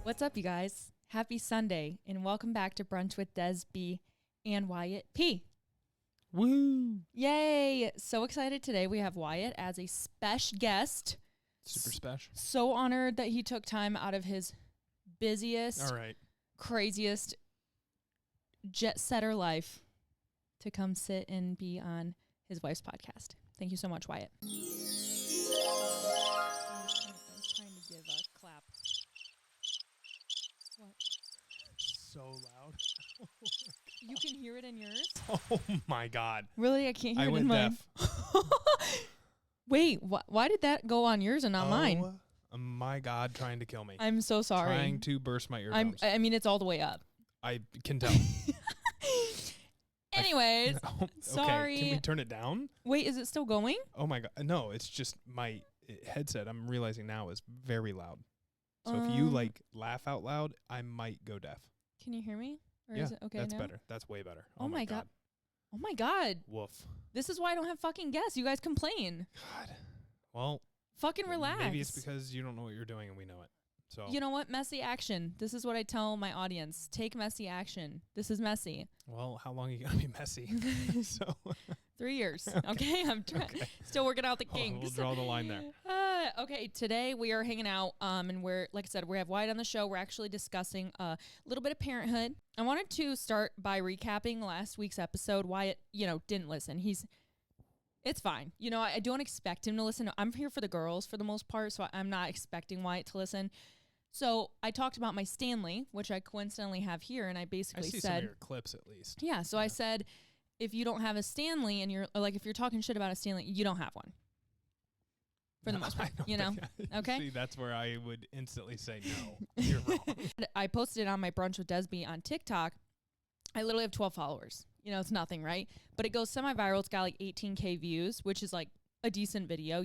What's up, you guys? Happy Sunday, and welcome back to Brunch with DESB and Wyatt P. Woo! Yay! So excited today. We have Wyatt as a special guest. Super special. So honored that he took time out of his busiest, craziest jet-setter life to come sit and be on his wife's podcast. Thank you so much, Wyatt. I was trying to give a clap. What? So loud. You can hear it in yours? Oh my God. Really? I can't hear it in mine. Deaf. Wait, why did that go on yours and not mine? My God, trying to kill me. I'm so sorry. Trying to burst my eardrums. I mean, it's all the way up. I can tell. Anyways, okay. sorry. Can we turn it down? Wait, is it still going? Oh my God. No, it's just my headset, I'm realizing now, is very loud. So if you laugh out loud, I might go deaf. Can you hear me? Or yeah, is it okay that's now? better. That's way better. Oh my God. Oh my God. Woof. This is why I don't have fucking guests. You guys complain. God. Well. Fucking relax. Maybe it's because you don't know what you're doing and we know it. So you know what? Messy action. This is what I tell my audience. Take messy action. This is messy. Well, how long are you going to be messy? 3 years. Okay. I'm still working out the kinks. We'll draw the line there. Okay. Today we are hanging out, and we're, like I said, we have Wyatt on the show. We're actually discussing a little bit of parenthood. I wanted to start by recapping last week's episode. Wyatt, didn't listen. It's fine. I don't expect him to listen. I'm here for the girls for the most part, so I'm not expecting Wyatt to listen. So I talked about my Stanley, which I coincidentally have here, and I basically said... I see some of your clips at least. Yeah, so I said, if you don't have a Stanley, and if you're talking shit about a Stanley, you don't have one. For the most part, okay? See, that's where I would instantly say, no, you're wrong. I posted it on my Brunch with DESB on TikTok. I literally have 12 followers. It's nothing, right? But it goes semi-viral. It's got like 18K views, which is like a decent video,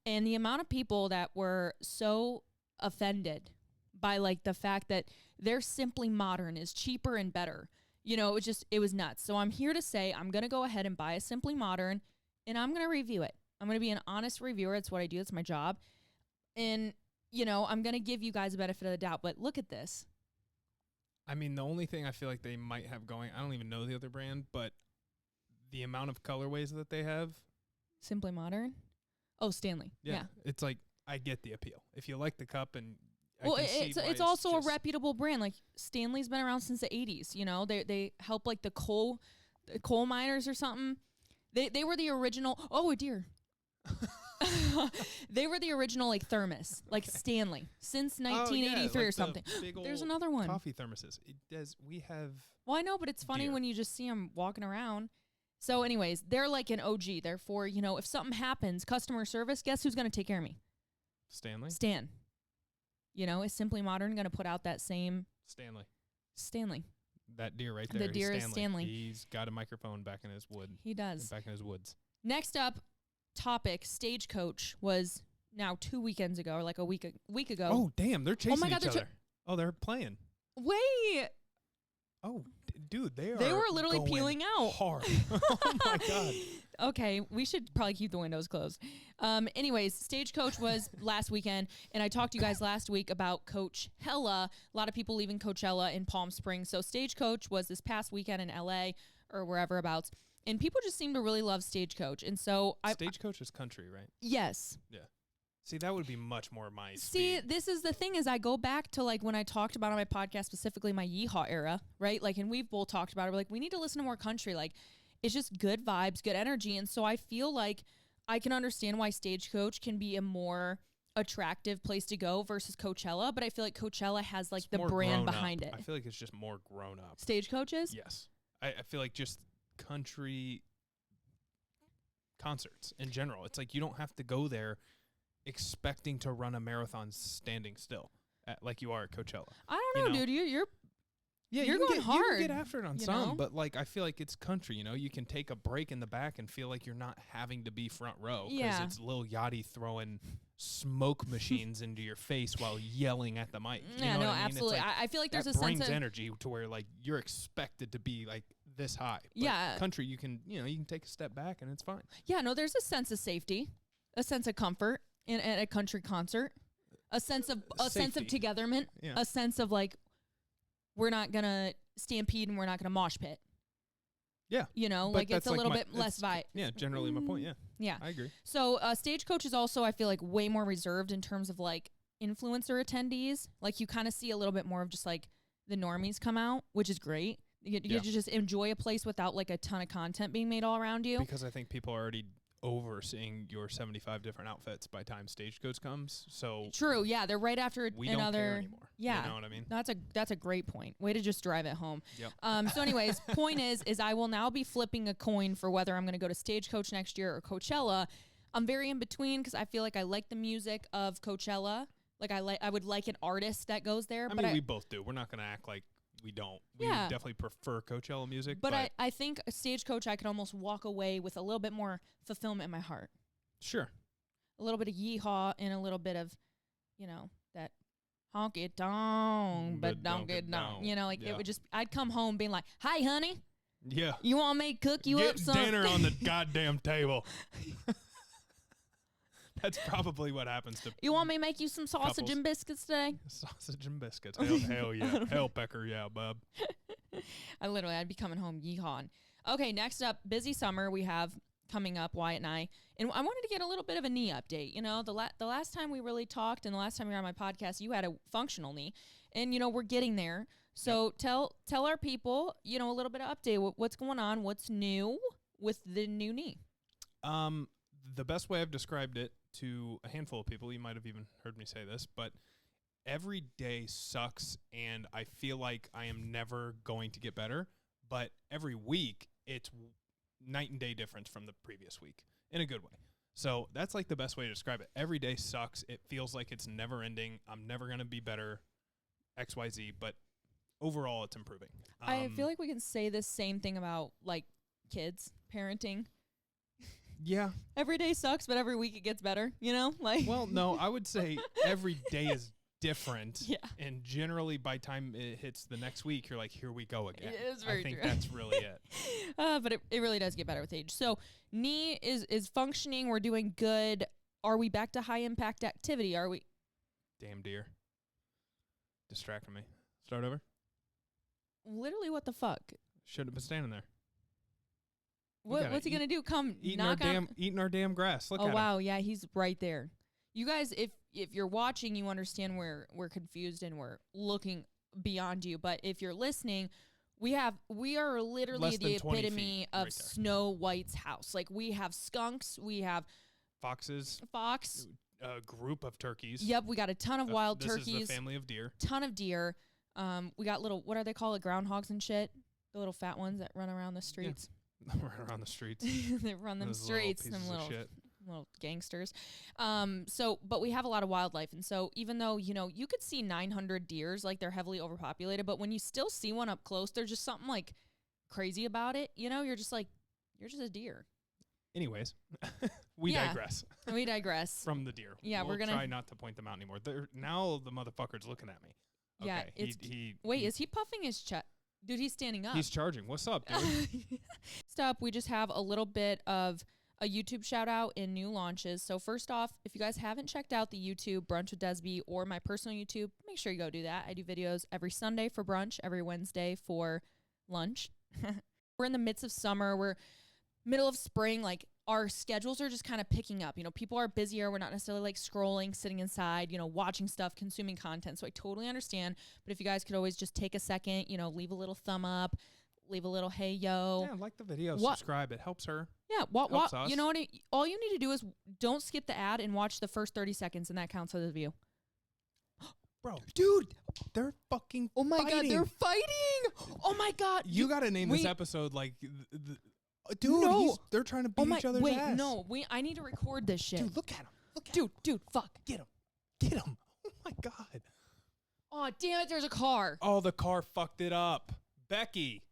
And the amount of people that were so offended by like the fact that their Simply Modern is cheaper and better, it was nuts. So I'm here to say I'm going to go ahead and buy a Simply Modern and I'm going to review it. I'm going to be an honest reviewer. It's what I do. It's my job. And, I'm going to give you guys a benefit of the doubt, but look at this. I mean, the only thing I feel like they might have going, I don't even know the other brand, but the amount of colorways that they have. Simply Modern? Oh, Stanley. Yeah. It's like, I get the appeal. If you like the cup and it's also a reputable brand. Like Stanley's been around since the 80s, They help like the coal miners or something. They were the original. Oh, a deer. They were the original like thermos, like Stanley, since 1983 or something. There's another one. Coffee thermoses. We have. Well, I know, but it's funny when you just see them walking around. So anyways, they're like an OG. Therefore, if something happens, customer service, guess who's going to take care of me? Stanley? Stan. Is Simply Modern going to put out that same... Stanley. That deer right there. The deer is Stanley. He's got a microphone back in his wood. He does. Back in his woods. Next up, topic, Stagecoach was now 2 weekends ago, or like a week ago. Oh, damn. They're chasing each other. They're playing. Wait. Oh, dude, they were literally peeling out. Hard. Oh, my God. Okay, we should probably keep the windows closed. Anyways, Stagecoach was last weekend, and I talked to you guys last week about Coachella. A lot of people leaving Coachella in Palm Springs. So Stagecoach was this past weekend in LA or wherever abouts, and people just seem to really love Stagecoach. And so Stagecoach is country, right? Yes. Yeah. See, that would be much more my speed. See, this is the thing is I go back to like when I talked about on my podcast, specifically my Yeehaw era, right? Like, and we've both talked about it. We're like, we need to listen to more country. Like, it's just good vibes, good energy. And so I feel like I can understand why Stagecoach can be a more attractive place to go versus Coachella. But I feel like Coachella has like the brand behind it. I feel like it's just more grown up. Stagecoach is? Yes. I feel like just country concerts in general. It's like you don't have to go there expecting to run a marathon standing still like you are at Coachella. I don't know, dude. You're going hard. You can get after it on some, but like I feel like it's country, you can take a break in the back and feel like you're not having to be front row because it's Lil Yachty throwing smoke machines into your face while yelling at the mic. Absolutely. Like, I feel like there's a sense of... brings energy to where like you're expected to be like this high. But country, you can take a step back and it's fine. Yeah, no, there's a sense of safety, a sense of comfort at a country concert, a sense of Safety. togetherness, a sense of like, we're not gonna stampede and we're not gonna mosh pit. Yeah. You know, like it's a little bit less vibe. Yeah, generally my point, yeah. Yeah. I agree. So Stagecoach is also, I feel like, way more reserved in terms of like influencer attendees. Like you kind of see a little bit more of just like the normies come out, which is great. You get to just enjoy a place without like a ton of content being made all around you. Because I think people are already overseeing your 75 different outfits by time Stagecoach comes. So true, yeah, they're right after we another. Don't care anymore. Yeah, you know what I mean. That's a great point. Way to just drive it home. Yep. So, anyways, point is I will now be flipping a coin for whether I'm going to go to Stagecoach next year or Coachella. I'm very in between because I feel like I like the music of Coachella. Like I would like an artist that goes there. I mean, we both do. We're not going to act like we don't. We definitely prefer Coachella music. But I think a Stagecoach, I could almost walk away with a little bit more fulfillment in my heart. Sure. A little bit of yeehaw and a little bit of, you know, that honk it down, but don't get down. You know, like it would just, I'd come home being like, hi, honey. Yeah. You want me to cook you up some dinner on the goddamn table. That's probably what happens to You want me to make you some sausage couples. and biscuits today? Sausage and biscuits. Hell yeah. Hell, Pecker, yeah, bub. I'd be coming home yeehawing. Okay, next up, busy summer we have coming up, Wyatt and I. And I wanted to get a little bit of a knee update. You know, the last time we really talked and the last time you were on my podcast, you had a functional knee. And, you know, we're getting there. So tell our people, you know, a little bit of update. What's going on? What's new with the new knee? The best way I've described it to a handful of people, you might have even heard me say this, but every day sucks and I feel like I am never going to get better. But every week, it's night and day difference from the previous week in a good way. So that's like the best way to describe it. Every day sucks. It feels like it's never ending. I'm never going to be better, XYZ, but overall it's improving. I feel like we can say the same thing about like kids, parenting. Yeah. Every day sucks, but every week it gets better, you know? Like Well, no, I would say every day is different. Yeah. And generally by time it hits the next week, you're like, here we go again. It's very I think true. that's really it. But it really does get better with age. So knee is functioning. We're doing good. Are we back to high impact activity? Are we? Damn deer. Distracting me. Start over. Literally, what the fuck? Should have been standing there. What's he gonna do? Come eating our damn grass. Look at him. Oh wow, yeah, he's right there. You guys, if you're watching, you understand we're confused and we're looking beyond you. But if you're listening, we are literally the epitome of Snow White's house. Like we have skunks, we have fox, a group of turkeys. Yep, we got a ton of wild turkeys. This is the family of deer. Ton of deer. We got little, what are they called? Groundhogs and shit. The little fat ones that run around the streets. Yeah. Run around the streets. They run them streets. Them little gangsters. But we have a lot of wildlife. And so even though, you know, you could see 900 deers, like they're heavily overpopulated, but when you still see one up close, there's just something like crazy about it. You know, you're just like, you're just a deer. Anyways, we digress. We digress. From the deer. Yeah, we're going to try not to point them out anymore. Now the motherfucker's looking at me. Okay, yeah. Is he puffing his chest? Dude, he's standing up. He's charging. What's up, dude? Next up, we just have a little bit of a YouTube shout out and new launches. So first off, if you guys haven't checked out the YouTube Brunch with DESB or my personal YouTube, make sure you go do that. I do videos every Sunday for brunch, every Wednesday for lunch. We're in the midst of summer. We're middle of spring. Like our schedules are just kind of picking up. You know, people are busier. We're not necessarily like scrolling, sitting inside, you know, watching stuff, consuming content. So I totally understand. But if you guys could always just take a second, you know, leave a little thumb up, leave a little hey yo. Yeah, like the video, subscribe. It helps her. Yeah, helps us. You know what? All you need to do is don't skip the ad and watch the first 30 seconds, and that counts as a view. Bro, dude, they're fucking Oh my fighting. God, they're fighting. Oh my God. You got to name this episode like... Dude, no. They're trying to beat each other's ass. No, I need to record this shit. Dude, look at him. Dude, fuck. Get him. Oh my God. Oh, damn it, there's a car. Oh, the car fucked it up. Becky.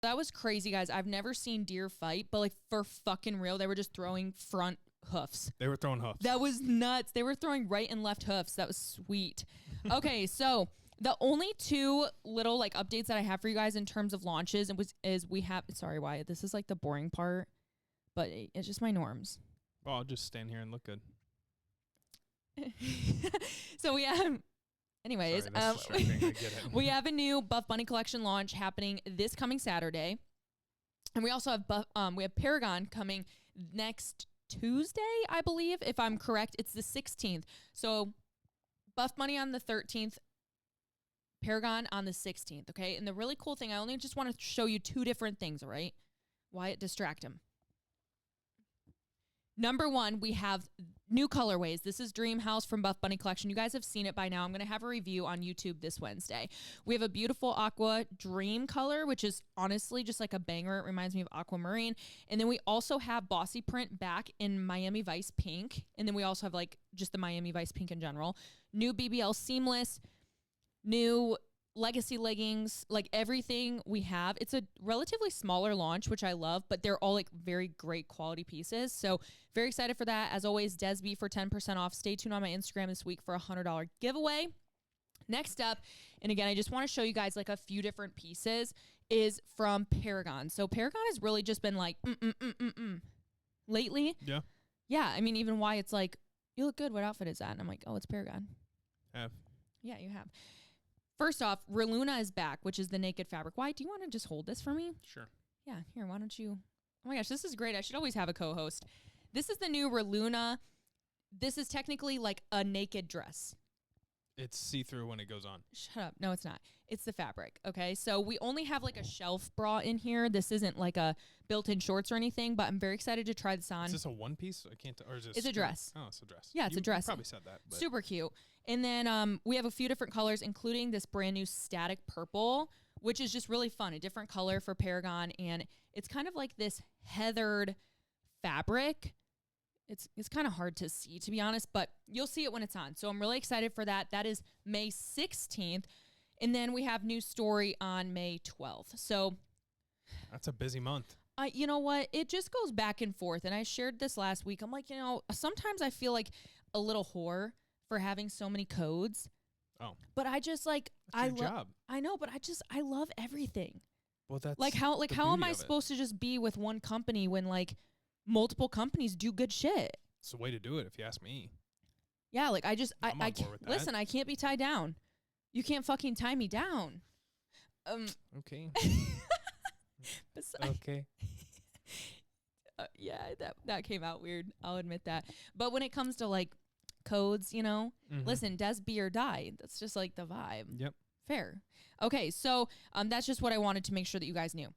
That was crazy, guys. I've never seen deer fight, but like for fucking real, they were just throwing front hoofs. They were throwing hoofs. That was nuts. They were throwing right and left hoofs. That was sweet. Okay, so the only two little like updates that I have for you guys in terms of launches is we have, sorry, Wyatt, this is like the boring part, but it's just my norms. Well, I'll just stand here and look good. So we have, anyways, Sorry, that's distracting. I get it. we have a new Buff Bunny collection launch happening this coming Saturday. And we also have we have Paragon coming next Tuesday, I believe, if I'm correct. It's the 16th. So Buff Bunny on the 13th, Paragon on the 16th, okay? And the really cool thing, I only just want to show you two different things, all right? Wyatt, distract him. Number one, we have new colorways. This is Dream House from Buff Bunny Collection. You guys have seen it by now. I'm going to have a review on YouTube this Wednesday. We have a beautiful aqua dream color, which is honestly just like a banger. It reminds me of aquamarine. And then we also have Bossy Print back in Miami Vice Pink. And then we also have like just the Miami Vice Pink in general. New BBL Seamless, new Legacy leggings, like everything we have. It's a relatively smaller launch, which I love, but they're all like very great quality pieces. So very excited for that. As always, DESB for 10% off. Stay tuned on my Instagram this week for a $100 giveaway. Next up, and again, I just want to show you guys like a few different pieces, is from Paragon. So Paragon has really just been like, lately. Yeah. Yeah. I mean, even Wyatt's like, you look good. What outfit is that? And I'm like, oh, it's Paragon. Have. Yeah, you have. First off, Reluna is back, which is the naked fabric. Why? Do you want to just hold this for me? Sure. Yeah, here, why don't you? Oh my gosh, this is great. I should always have a co-host. This is the new Reluna. This is technically like a naked dress. It's see-through when it goes on. Shut up. No, it's not. It's the fabric, okay? So we only have like a shelf bra in here. This isn't like a built-in shorts or anything, but I'm very excited to try this on. Is this a one-piece? I can't or is this It's a dress. Oh, it's a dress. Yeah, it's a dress. You probably said that. But. Super cute. And then we have a few different colors, including this brand new static purple, which is just really fun. A different color for Paragon, and it's kind of like this heathered fabric. It's kind of hard to see, to be honest, but you'll see it when it's on. So I'm really excited for that. That is May 16th. And then we have new story on May 12th. So that's a busy month. You know what? It just goes back and forth. And I shared this last week. I'm like, sometimes I feel like a little whore for having so many codes. Oh. But I just like, that's your job. I know, but I love everything. Well, that's like how am I supposed to just be with one company when like multiple companies do good shit? It's the way to do it, if you ask me. Yeah, like I can't listen, I can't be tied down. You can't fucking tie me down. Okay. Besides, okay. Yeah, that came out weird. I'll admit that. But when it comes to like codes, listen, DESB or die. That's just like the vibe. Yep. Fair. Okay, so that's just what I wanted to make sure that you guys knew.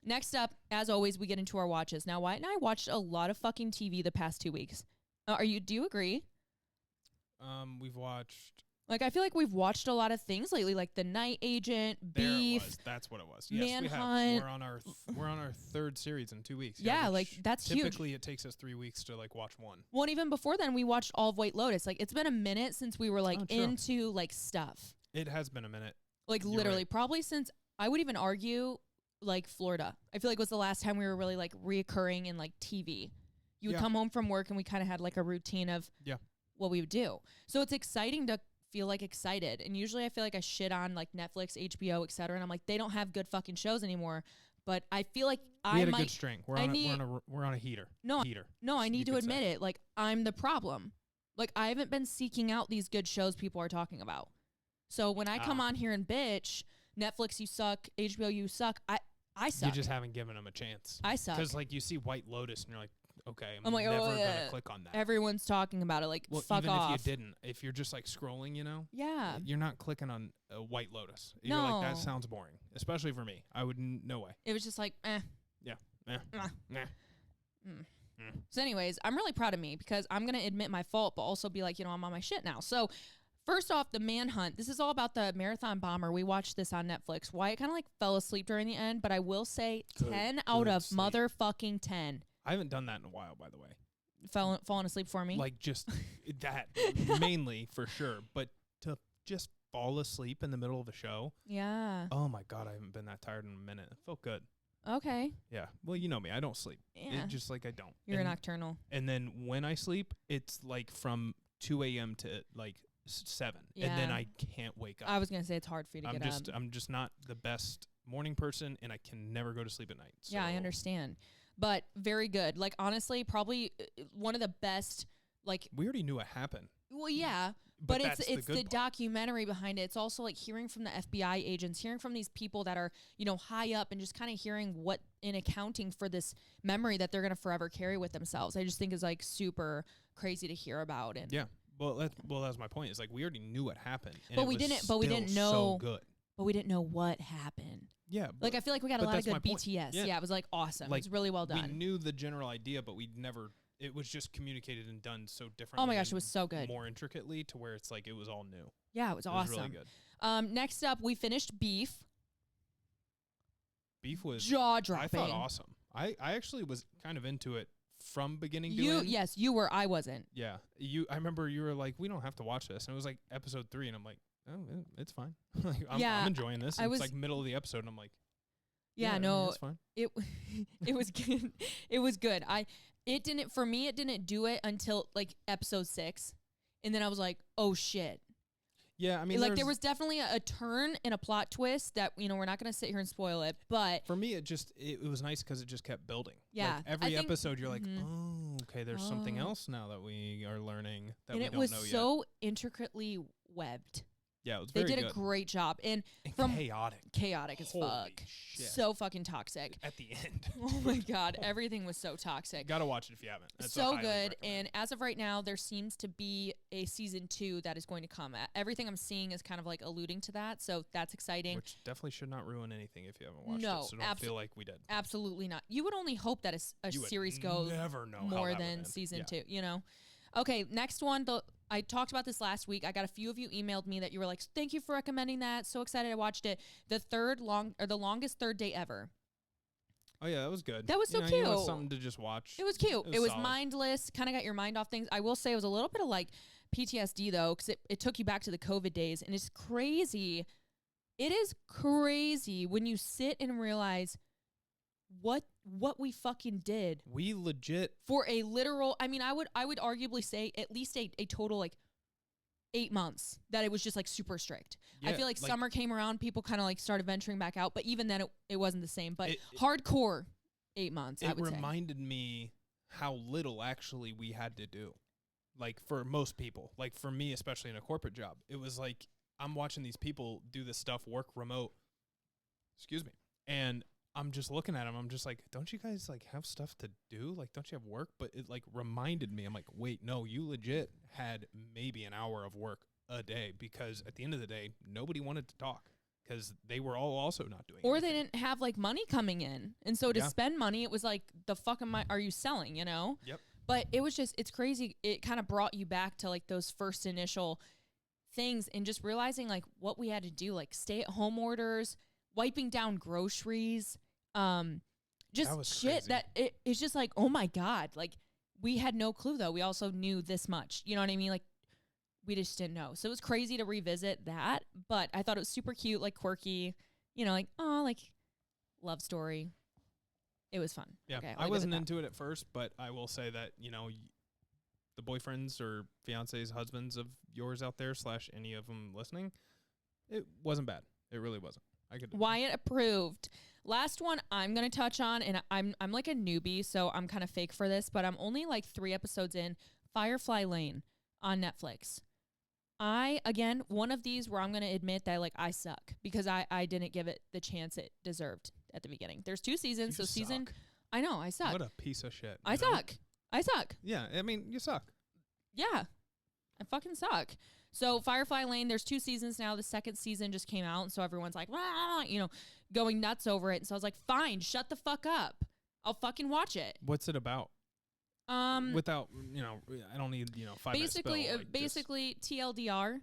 Next up, as always, we get into our watches. Now, Wyatt and I watched a lot of fucking TV the past 2 weeks. Do you agree? We've watched. Like, I feel like we've watched a lot of things lately, like The Night Agent, Beef. It was. That's what it was. Yes, Manhunt. We're on our third series in 2 weeks. Yeah, like that's huge. Typically, it takes us 3 weeks to like watch one. Well, and even before then, we watched all of White Lotus. Like, it's been a minute since we were like into like stuff. It has been a minute. Like literally, probably since I would even argue like Florida. I feel like was the last time we were really like reoccurring in like TV. You would come home from work and we kind of had like a routine of what we would do. So it's exciting to feel like excited. And usually I feel like I shit on like Netflix, HBO, etc. And I'm like, they don't have good fucking shows anymore. But I feel like we had a good string. We're on a heater. No, heater. No, I need to admit it. Like I'm the problem. Like I haven't been seeking out these good shows people are talking about. So when I come on here and bitch, Netflix, you suck, HBO, you suck, I suck. You just haven't given them a chance. I suck. Because like you see White Lotus and you're like, okay, I'm like, never going to click on that. Everyone's talking about it. Like, fuck even off. If you didn't, if you're just like scrolling, Yeah. You're not clicking on a White Lotus. No. You're like, that sounds boring. Especially for me. I would, no way. It was just like, eh. Yeah. So anyways, I'm really proud of me because I'm going to admit my fault, but also be like, I'm on my shit now. So first off, the Manhunt. This is all about the marathon bomber. We watched this on Netflix. Wyatt kind of like fell asleep during the end, but I will say 10 out of motherfucking 10. I haven't done that in a while, by the way. Falling asleep for me? Like just that mainly for sure. But to just fall asleep in the middle of a show. Yeah. Oh my God, I haven't been that tired in a minute. It felt good. Okay. Yeah. Well, you know me. I don't sleep. Yeah. It's just like I don't. You're nocturnal. And then when I sleep, it's like from 2 a.m. to like 7. Yeah. And then I can't wake up. I was going to say it's hard for you to get up. I'm just not the best morning person, and I can never go to sleep at night. So. Yeah, I understand. But very good. Like, honestly, probably one of the best, like... We already knew what happened. Well, yeah. But it's the part. documentary behind it. It's also like hearing from the FBI agents, hearing from these people that are, high up, and just kind of hearing what in accounting for this memory that they're going to forever carry with themselves. I just think is like super crazy to hear about. And yeah. Well, that's my point. It's like we already knew what happened. And but we didn't know. So good. But we didn't know what happened. Yeah. Like I feel like we got a lot of good BTS. Yeah, it was like awesome. Like, it was really well done. We knew the general idea, but we never. It was just communicated and done so differently. Oh my gosh, it was so good. More intricately to where it's like it was all new. Yeah, it was awesome. It was really good. Next up, we finished Beef. Beef was jaw-dropping. I thought awesome. I actually was kind of into it from beginning to end. Yes, you were. I wasn't. Yeah. I remember you were like, we don't have to watch this. And it was like episode 3, and I'm like, oh, it's fine. Like, I'm enjoying this. It's like middle of the episode, and I'm like, yeah, no, it's fine. It was good. It was good. It didn't do it until like episode 6. And then I was like, oh shit. Yeah, I mean, like there was definitely a turn and a plot twist that, we're not going to sit here and spoil it, but for me, it was nice because it just kept building. Yeah. Like every episode you're like, oh, okay, there's something else now that we are learning that we don't know yet. And it was so intricately webbed. Yeah, it was very good. They did a great job. And from chaotic. Chaotic as fuck. Shit. So fucking toxic. At the end. Oh my God. Everything was so toxic. Gotta watch it if you haven't. That's so good. And as of right now, there seems to be a season 2 that is going to come. Everything I'm seeing is kind of like alluding to that. So that's exciting. Which definitely should not ruin anything if you haven't watched it. So don't feel like we did. Absolutely not. You would only hope that a series goes more than season 2, Okay, next one. I talked about this last week. I got a few of you emailed me that you were like, thank you for recommending that. So excited I watched it. The longest third day ever. Oh yeah, that was good. That was so cute. It was something to just watch. It was cute. It was mindless. Kind of got your mind off things. I will say it was a little bit of like PTSD though, because it took you back to the COVID days, and it's crazy. It is crazy when you sit and realize what we fucking did. We legit for a literal, I mean, I would arguably say at least a total like 8 months that it was just like super strict. Yeah, I feel like summer came around, people kind of like started venturing back out, but even then it wasn't the same. But hardcore 8 months. It reminded me how little actually we had to do. Like for most people, like for me, especially in a corporate job, it was like I'm watching these people do this stuff, work remote. Excuse me. And I'm just looking at them. I'm just like, don't you guys like have stuff to do? Like, don't you have work? But it like reminded me. I'm like, wait, no, you legit had maybe an hour of work a day, because at the end of the day, nobody wanted to talk because they were all also not doing. Or anything. They didn't have like money coming in, and so to spend money, it was like, the fuck are you selling? Yep. But it was just, it's crazy. It kind of brought you back to like those first initial things, and just realizing like what we had to do, like stay-at-home orders, wiping down groceries. Just shit crazy. That it's just like, oh my God, like we had no clue though. We also knew this much, you know what I mean? Like we just didn't know. So it was crazy to revisit that, but I thought it was super cute, like quirky, like, oh, like love story. It was fun. Yeah. Okay, I wasn't into it at first, but I will say that, the boyfriends or fiancés, husbands of yours out there / any of them listening, it wasn't bad. It really wasn't. Wyatt approved. Last one I'm going to touch on, and I'm like a newbie, so I'm kind of fake for this, but I'm only like 3 episodes in. Firefly Lane on Netflix. Again, one of these where I'm going to admit that like I suck because I didn't give it the chance it deserved at the beginning. There's 2 seasons, I know, I suck. What a piece of shit. I suck. Yeah, I mean, you suck. Yeah, I fucking suck. So Firefly Lane, there's 2 seasons now. The 2nd season just came out, and so everyone's like, rah, going nuts over it. And so I was like, fine, shut the fuck up. I'll fucking watch it. What's it about? Without, I don't need, 5 basically TLDR,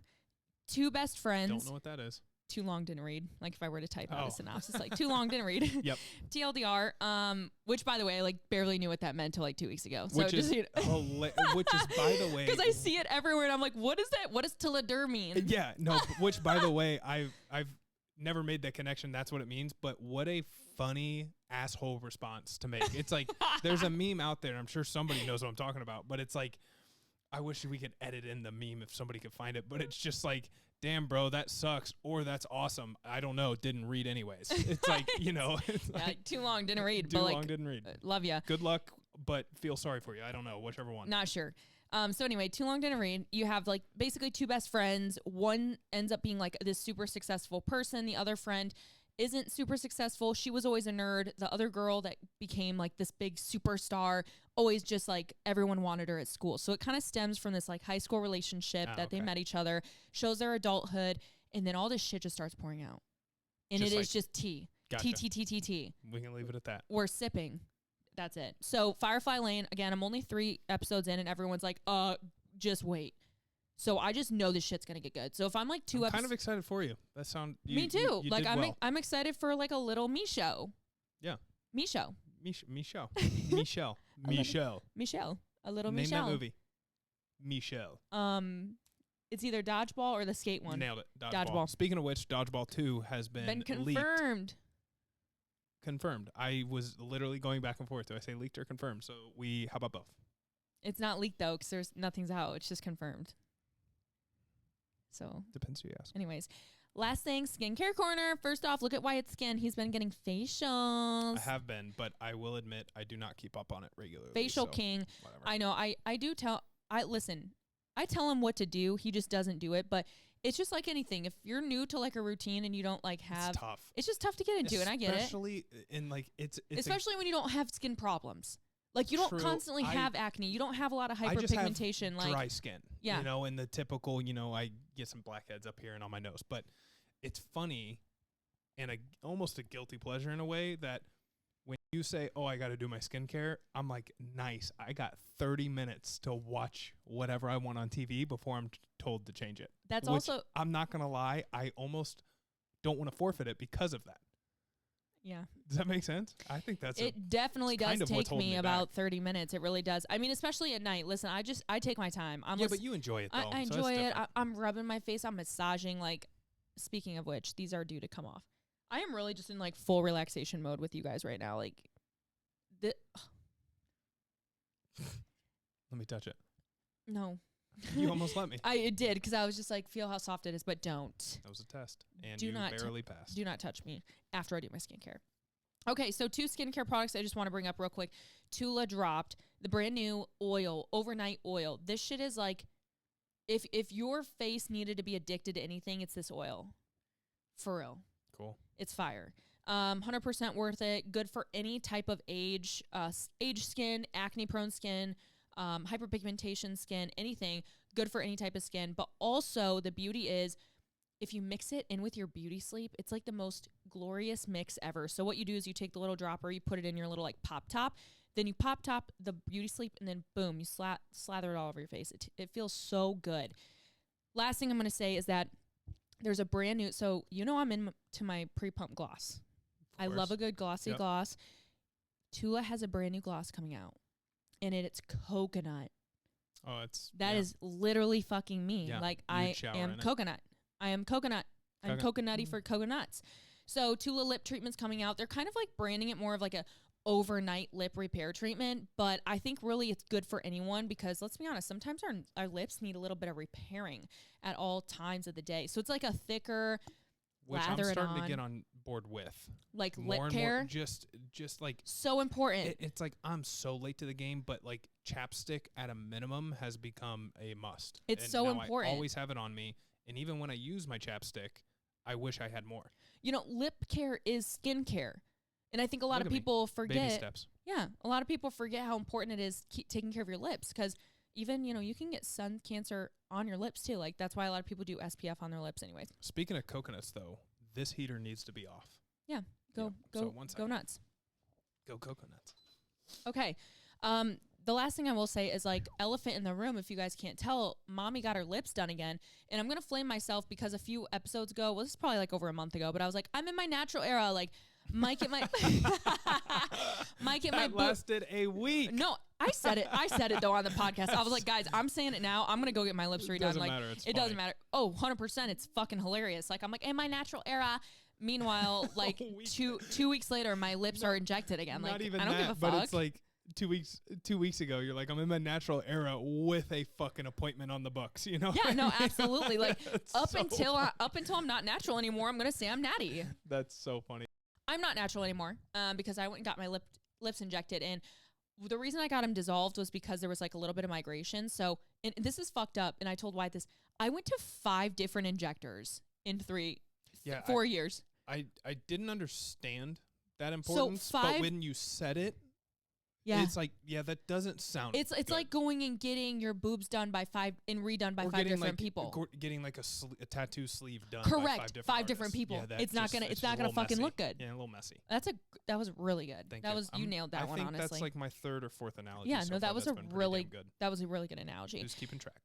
2 best friends. Don't know what that is. Too long, didn't read. Like if I were to type out a synopsis, like too long, didn't read. Yep. TLDR, which by the way, I like barely knew what that meant till like 2 weeks ago. So which is by the way, because I see it everywhere, and I'm like, what is that? What does TLDR mean? Yeah, no. Which by the way, I've never made that connection. That's what it means. But what a funny asshole response to make. It's like there's a meme out there. And I'm sure somebody knows what I'm talking about. But it's like, I wish we could edit in the meme if somebody could find it. But it's just like, damn, bro, that sucks, or that's awesome. I don't know. Didn't read anyways. It's like, it's like, too long, didn't read. Too long, didn't read. Love ya. Good luck, but feel sorry for you. I don't know. Whichever one. Not sure. So anyway, too long didn't read. You have like basically two best friends. One ends up being like this super successful person. The other friend isn't super successful. She was always a nerd. The other girl that became like this big superstar, always just like everyone wanted her at school. So it kind of stems from this like high school relationship that they met each other, shows their adulthood, and then all this shit just starts pouring out. And just it is just tea. Gotcha. Tea. We can leave it at that. We're sipping. That's it. So Firefly Lane, again, I'm only 3 episodes in and everyone's like, just wait. So I just know this shit's going to get good. So if I'm like 2 episodes. I'm kind of excited for you. That sound. Me too. You like I'm excited for like a little me show. Yeah. Me show. Michelle. A little Name Michelle. that movie. Michelle. It's either Dodgeball or the skate one. Nailed it. Dodgeball. Speaking of which, Dodgeball 2 has been confirmed. Leaked. Confirmed. I was literally going back and forth. Do I say leaked or confirmed? So how about both? It's not leaked though, because nothing's out. It's just confirmed. So depends who you ask. Anyways, last thing, skincare corner. First off, look at Wyatt's skin. He's been getting facials. I have been, but I will admit I do not keep up on it regularly. Facial king. Whatever. I know. I tell him what to do. He just doesn't do it, but it's just like anything. If you're new to like a routine and you don't like have, it's tough. It's just tough to get into, and I get it. Especially in like especially when you don't have skin problems. Like you don't constantly have acne. You don't have a lot of hyperpigmentation. Like dry skin. Yeah. You know, and the typical, I get some blackheads up here and on my nose. But it's funny and almost a guilty pleasure in a way that when you say, oh, I got to do my skincare, I'm like, nice. I got 30 minutes to watch whatever I want on TV before I'm told to change it. That's also, I'm not going to lie, I almost don't want to forfeit it because of that. Yeah. Does that make sense? I think it definitely does take me about 30 minutes. It really does. I mean, especially at night. Listen, I take my time. But you enjoy it, though. I enjoy it. I'm rubbing my face. I'm massaging. Like, speaking of which, these are due to come off. I am really just in, like, full relaxation mode with you guys right now. Like, let me touch it. No. You almost let me. I did, because I was just like, feel how soft it is, but don't. That was a test, and you barely passed. Do not touch me after I do my skincare. Okay, so 2 skincare products I just want to bring up real quick. Tula dropped the brand new oil, overnight oil. This shit is like, if your face needed to be addicted to anything, it's this oil. For real. Cool. It's fire. 100% worth it. Good for any type of age skin, acne-prone skin, hyperpigmentation skin, anything. Good for any type of skin. But also, the beauty is, if you mix it in with your beauty sleep, it's like the most glorious mix ever. So what you do is you take the little dropper, you put it in your little like pop top, then you pop top the beauty sleep, and then boom, you slather it all over your face. It feels so good. Last thing I'm going to say is that there's a brand new, so I'm into my pre-pump gloss. I love a good glossy gloss. Tula has a brand new gloss coming out, and it's coconut. Oh, that is literally fucking me. Yeah, like I am coconut. I am coconut. I'm coconutty for coconuts. So Tula lip treatment's coming out. They're kind of like branding it more of like a overnight lip repair treatment, but I think really it's good for anyone because let's be honest, sometimes our lips need a little bit of repairing at all times of the day. So it's like a thicker, which I'm starting to get on board with. Like lip care? More, just like so important. It's like I'm so late to the game, but like chapstick at a minimum has become a must. It's so important. I always have it on me, and even when I use my chapstick, I wish I had more. Lip care is skin care. And I think a lot of people forget. Baby steps. Yeah. A lot of people forget how important it is taking care of your lips because even, you can get sun cancer on your lips too. Like that's why a lot of people do SPF on their lips anyways. Speaking of coconuts though, this heater needs to be off. Yeah. Go nuts. Go coconuts. Okay. The last thing I will say is like elephant in the room. If you guys can't tell, mommy got her lips done again. And I'm going to flame myself because a few episodes ago, this is probably like over a month ago, but I was like, I'm in my natural era. Like, Mike at my that lasted a week. No, I said it though on the podcast. I was like, guys, I'm saying it now. I'm gonna go get my lips redone. Doesn't like matter. It's it doesn't matter. Oh, 100%. It's fucking hilarious. Like I'm like in my natural era. Meanwhile, like two weeks later, my lips are injected again. Like not even I don't give a fuck. But it's like 2 weeks ago, you're like, I'm in my natural era with a fucking appointment on the books, Yeah, no, absolutely. Like up until I'm not natural anymore, I'm gonna say I'm natty. That's so funny. I'm not natural anymore because I went and got my lips injected. And the reason I got him dissolved was because there was like a little bit of migration. So, and this is fucked up. And I told Wyatt this. I went to 5 different injectors in 4 years. I didn't understand that importance, but when you said it, it's like, that doesn't sound It's good. like going and getting your boobs done by 5 and redone by 5 different people. Getting like a tattoo sleeve done. Correct. By 5 different people. Yeah, it's not gonna fucking look good. Yeah, a little messy. That was really good. Thank that you. was you nailed that one. I think honestly, that's like my 3rd or 4th analogy. Yeah, so no, that far. was That's been pretty good. that was a really good analogy. Who's keeping track?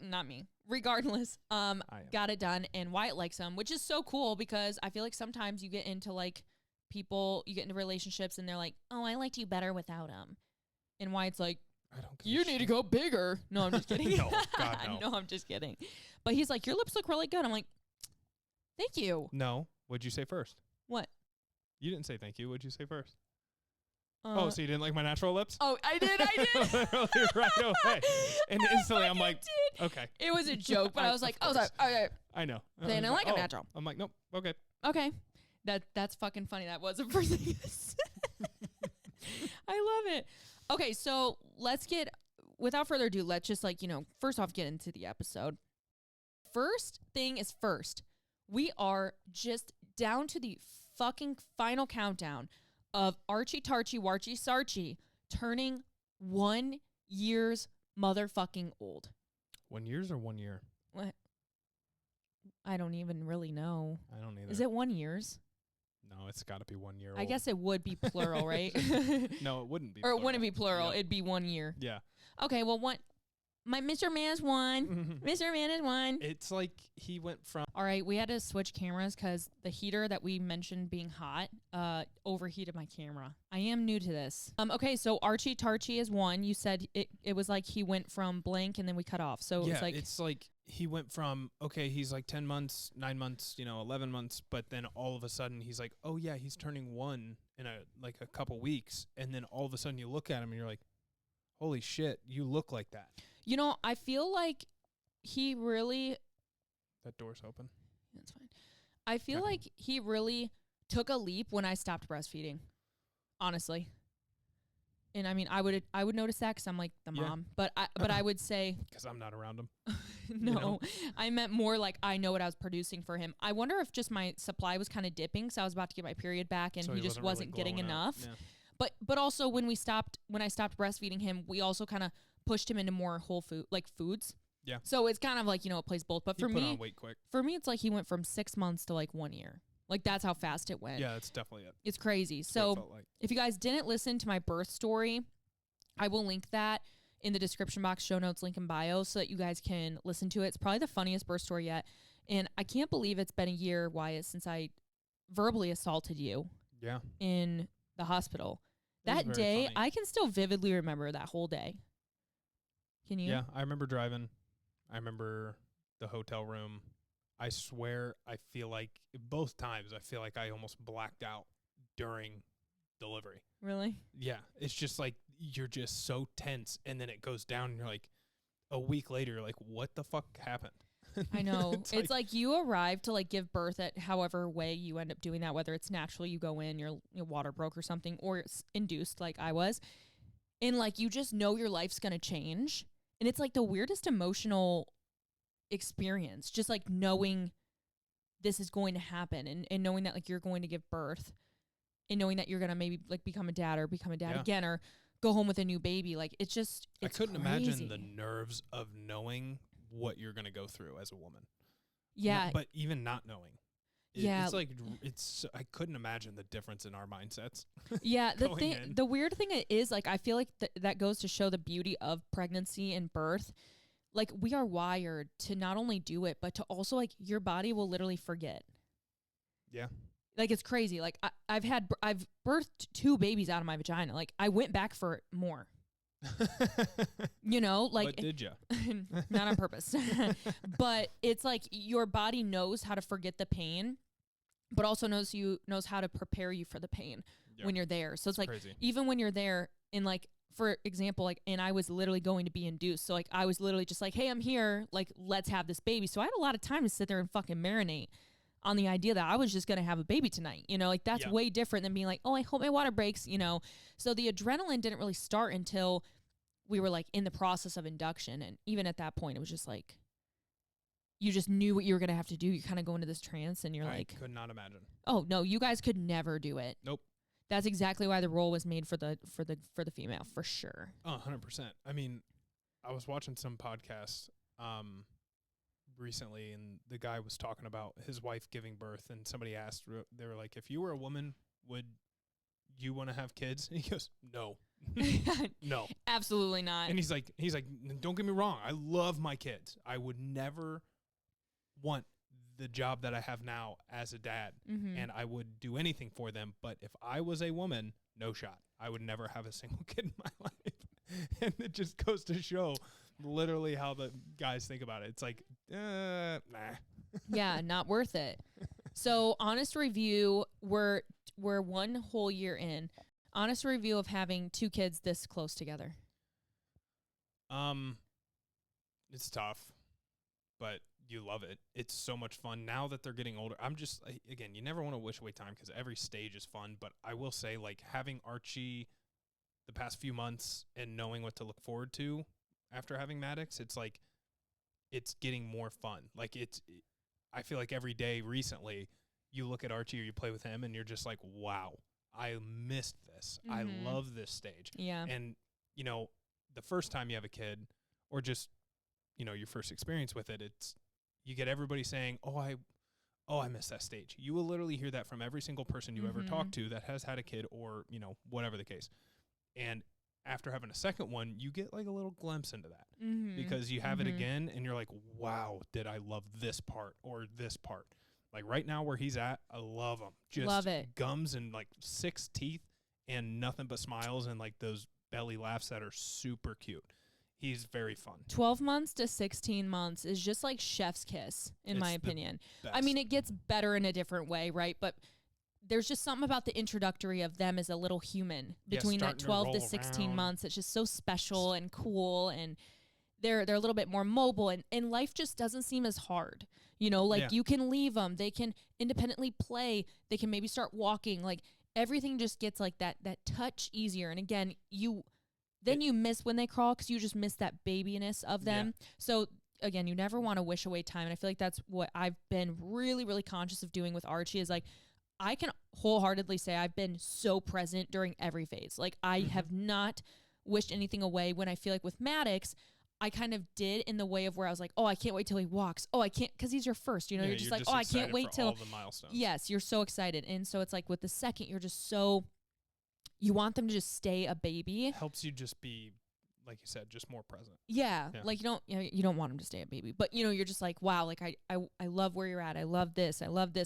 Not me. Regardless, got it done, and Wyatt likes him, which is so cool because I feel like sometimes you get into like you get into relationships and they're like, oh, I liked you better without him. And Wyatt's like, you need to go bigger. No, I'm just kidding. No, God, no. No, I'm just kidding. But he's like, your lips look really good. I'm like, thank you. No. What'd you say first? What? You didn't say thank you. What'd you say first? So you didn't like my natural lips? Oh, I did. Literally right away. And instantly I'm like, okay. It was a joke, but I was like, okay. I know. They didn't like a natural. I'm like, nope. Okay. Okay. That's fucking funny. That was the first thing you said. I love it. Okay, so without further ado, let's just first off get into the episode. First thing is first. We are just down to the fucking final countdown of Archie Tarchie Warchie Sarchie turning 1 year's motherfucking old. 1 year's or 1 year? What? I don't even really know. I don't either. Is it 1 year's? No, it's got to be 1 year old. I guess it would be plural, right? No, it wouldn't be. Or it wouldn't be plural. Yep. It'd be 1 year. Yeah. Okay, well, my Mr. Man is 1. Mr. Man is 1. It's like he went from... All right, we had to switch cameras because the heater that we mentioned being hot overheated my camera. I am new to this. Okay, so Archie Tarchie is 1. You said it was like he went from blank and then we cut off. So it's like he went from, okay, he's like 10 months, 9 months, 11 months, but then all of a sudden he's like, oh yeah, he's turning 1 in a couple weeks. And then all of a sudden you look at him and you're like, holy shit, you look like that. I feel like he really... That door's open. That's fine. I feel like he really took a leap when I stopped breastfeeding, honestly. And I mean, I would notice that because I'm like the mom, but I would say because I'm not around him. No, I meant more like I know what I was producing for him. I wonder if just my supply was kind of dipping, so I was about to get my period back, and so he just wasn't really getting enough. Yeah. But also when I stopped breastfeeding him, we also kind of pushed him into more whole food foods. Yeah. So it's kind of like it plays both. But for me, on weight quick. For me, it's like he went from 6 months to like 1 year. Like, that's how fast it went. Yeah, that's definitely it. It's crazy. So if you guys didn't listen to my birth story, I will link that in the description box, show notes, link in bio, so that you guys can listen to it. It's probably the funniest birth story yet. And I can't believe it's been a year, Wyatt, since I verbally assaulted you in the hospital. That day, funny. I can still vividly remember that whole day. Can you? Yeah, I remember driving. I remember the hotel room. I swear, I feel like both times, I feel like I almost blacked out during delivery. Really? Yeah. It's just like, you're just so tense, and then it goes down, and you're like, a week later, you're like, what the fuck happened? I know. It's like you arrive to like give birth at however way you end up doing that, whether it's naturally you go in, your water broke or something, or it's induced like I was. And like, you just know your life's going to change. And it's like the weirdest emotional experience, just like knowing this is going to happen, and knowing that like you're going to give birth, and knowing that you're going to maybe like become a dad again, or go home with a new baby. Like, it's just, it's I couldn't crazy. Imagine the nerves of knowing what you're going to go through as a woman. Yeah. No, but even not knowing. It's like, I couldn't imagine the difference in our mindsets. Yeah. The weird thing is, like, I feel like that goes to show the beauty of pregnancy and birth. Like, we are wired to not only do it, but to also, like, your body will literally forget. Yeah. Like, it's crazy. Like, I've birthed 2 babies out of my vagina. Like, I went back for more. Like, but did you? Not on purpose. But it's like your body knows how to forget the pain, but also knows how to prepare you for the pain when you're there. So it's like, crazy. Even when you're there, and like, for example, like, and I was literally going to be induced. So like, I was literally just like, hey, I'm here. Like, let's have this baby. So I had a lot of time to sit there and fucking marinate. on the idea that I was just going to have a baby tonight. You know, like that's way different than being like, oh, I hope my water breaks, you know. So the adrenaline didn't really start until we were like in the process of induction. And even at that point, it was just like, you just knew what you were going to have to do. You kind of go into this trance and you're I like, could not imagine. Oh no, you guys could never do it. Nope. That's exactly why the role was made for the female, for sure. 100%. I mean, I was watching some podcasts recently, and the guy was talking about his wife giving birth, and somebody asked, they were like, if you were a woman, would you want to have kids? And he goes, no. No. Absolutely not. And he's like, don't get me wrong, I love my kids. I would never want the job that I have now as a dad, and I would do anything for them. But if I was a woman, no shot. I would never have a single kid in my life. And it just goes to show literally how the guys think about it. It's like, nah. Yeah, not worth it. So honest review, we're 1 whole year in. Honest review of having 2 kids this close together. It's tough, but you love it. It's so much fun now that they're getting older. I'm just, again, you never want to wish away time because every stage is fun. But I will say, like, having Archie the past few months and knowing what to look forward to after having Maddox, it's like, it's getting more fun. Like, I feel like every day recently, you look at Archie or you play with him and you're just like, wow, I missed this. I love this stage. Yeah. And, you know, the first time you have a kid or just, you know, your first experience with it, you get everybody saying, oh, I miss that stage. You will literally hear that from every single person you ever talk to that has had a kid or, you know, whatever the case. And after having a second one, you get like a little glimpse into that because you have it again and you're like, wow, did I love this part or this part? Like right now where he's at, I love him. Just love it. Gums and like 6 teeth and nothing but smiles and like those belly laughs that are super cute. He's very fun. 12 months to 16 months is just like chef's kiss, in my opinion. I mean, it gets better in a different way, right? But there's just something about the introductory of them as a little human between that 12 to 16 months. It's just so special and cool, and they're a little bit more mobile, and life just doesn't seem as hard. You know, like you can leave them. They can independently play. They can maybe start walking. Like everything just gets like that touch easier. And again, you miss when they crawl because you just miss that babiness of them. Yeah. So again, you never want to wish away time. And I feel like that's what I've been really, really conscious of doing with Archie is like, I can wholeheartedly say I've been so present during every phase. Like I have not wished anything away when I feel like with Maddox, I kind of did in the way of where I was like, oh, I can't wait till he walks. Oh, I can't, because he's your first, you know, you're just like, oh, I can't wait till all the milestones. Yes, you're so excited. And so it's like with the second, you're just so, you want them to just stay a baby. It helps you just be, like you said, just more present. Yeah. Like you don't want them to stay a baby, but you know, you're just like, wow, like I love where you're at. I love this,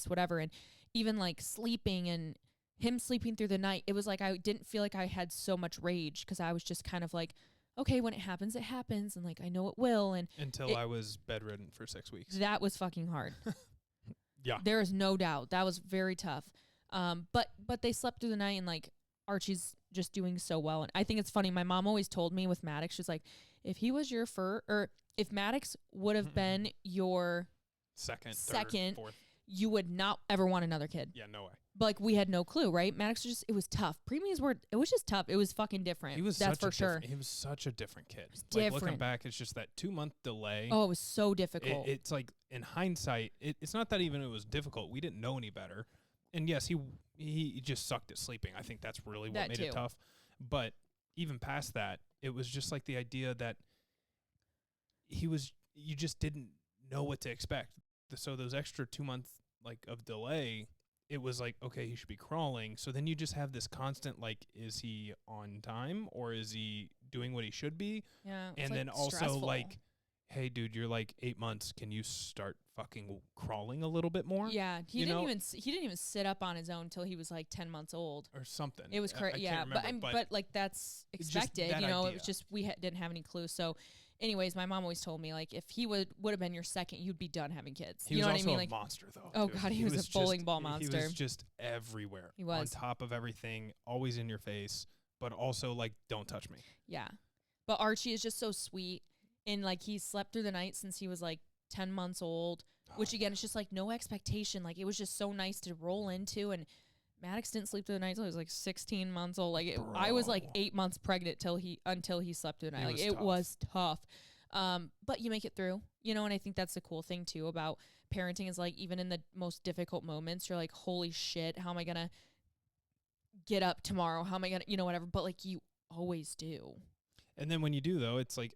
whatever. And even like sleeping and him sleeping through the night, it was like, I didn't feel like I had so much rage because I was just kind of like, okay, when it happens, it happens. And like, I know it will. And until I was bedridden for 6 weeks. That was fucking hard. Yeah. There is no doubt. That was very tough. But they slept through the night and like Archie's just doing so well. And I think it's funny. My mom always told me with Maddox, she's like, if he was your or if Maddox would have been your second, third, fourth, you would not ever want another kid. Yeah, no way. But like we had no clue, right? Maddox was it was tough. Preemies it was just tough. It was fucking different. He was that's for sure. He was such a different kid. Like looking back, it's just that 2-month delay. Oh, it was so difficult. It's like in hindsight, it's not that even it was difficult. We didn't know any better. And yes, he just sucked at sleeping. I think that's really what made it tough. But even past that, it was just like the idea that you just didn't know what to expect. So those extra 2 months like of delay, it was like, okay, he should be crawling. So then you just have this constant, like, is he on time or is he doing what he should be? Yeah. And then also stressful. Like, hey, dude, you're like 8 months. Can you start fucking crawling a little bit more? Yeah. He didn't even sit up on his own until he was like 10 months old or something. It was crazy. Yeah. But like that's expected, you know, idea. It was just, we didn't have any clue. So anyways, my mom always told me, like, if he would have been your second, you'd be done having kids. He was know also what I mean? a like, monster, though. Oh, God, he was a bowling ball monster. He was just everywhere. He was. On top of everything, always in your face, but also, like, don't touch me. Yeah. But Archie is just so sweet. And, like, he slept through the night since he was, like, 10 months old, which again, it's just like no expectation. Like it was just so nice to roll into, and Maddox didn't sleep through the night until he was like 16 months old. Like I was like 8 months pregnant until he slept through the night. Like it was tough. But you make it through, you know, and I think that's the cool thing too about parenting is like, even in the most difficult moments, you're like, holy shit, how am I going to get up tomorrow? How am I going to, you know, whatever. But like you always do. And then when you do though, it's like,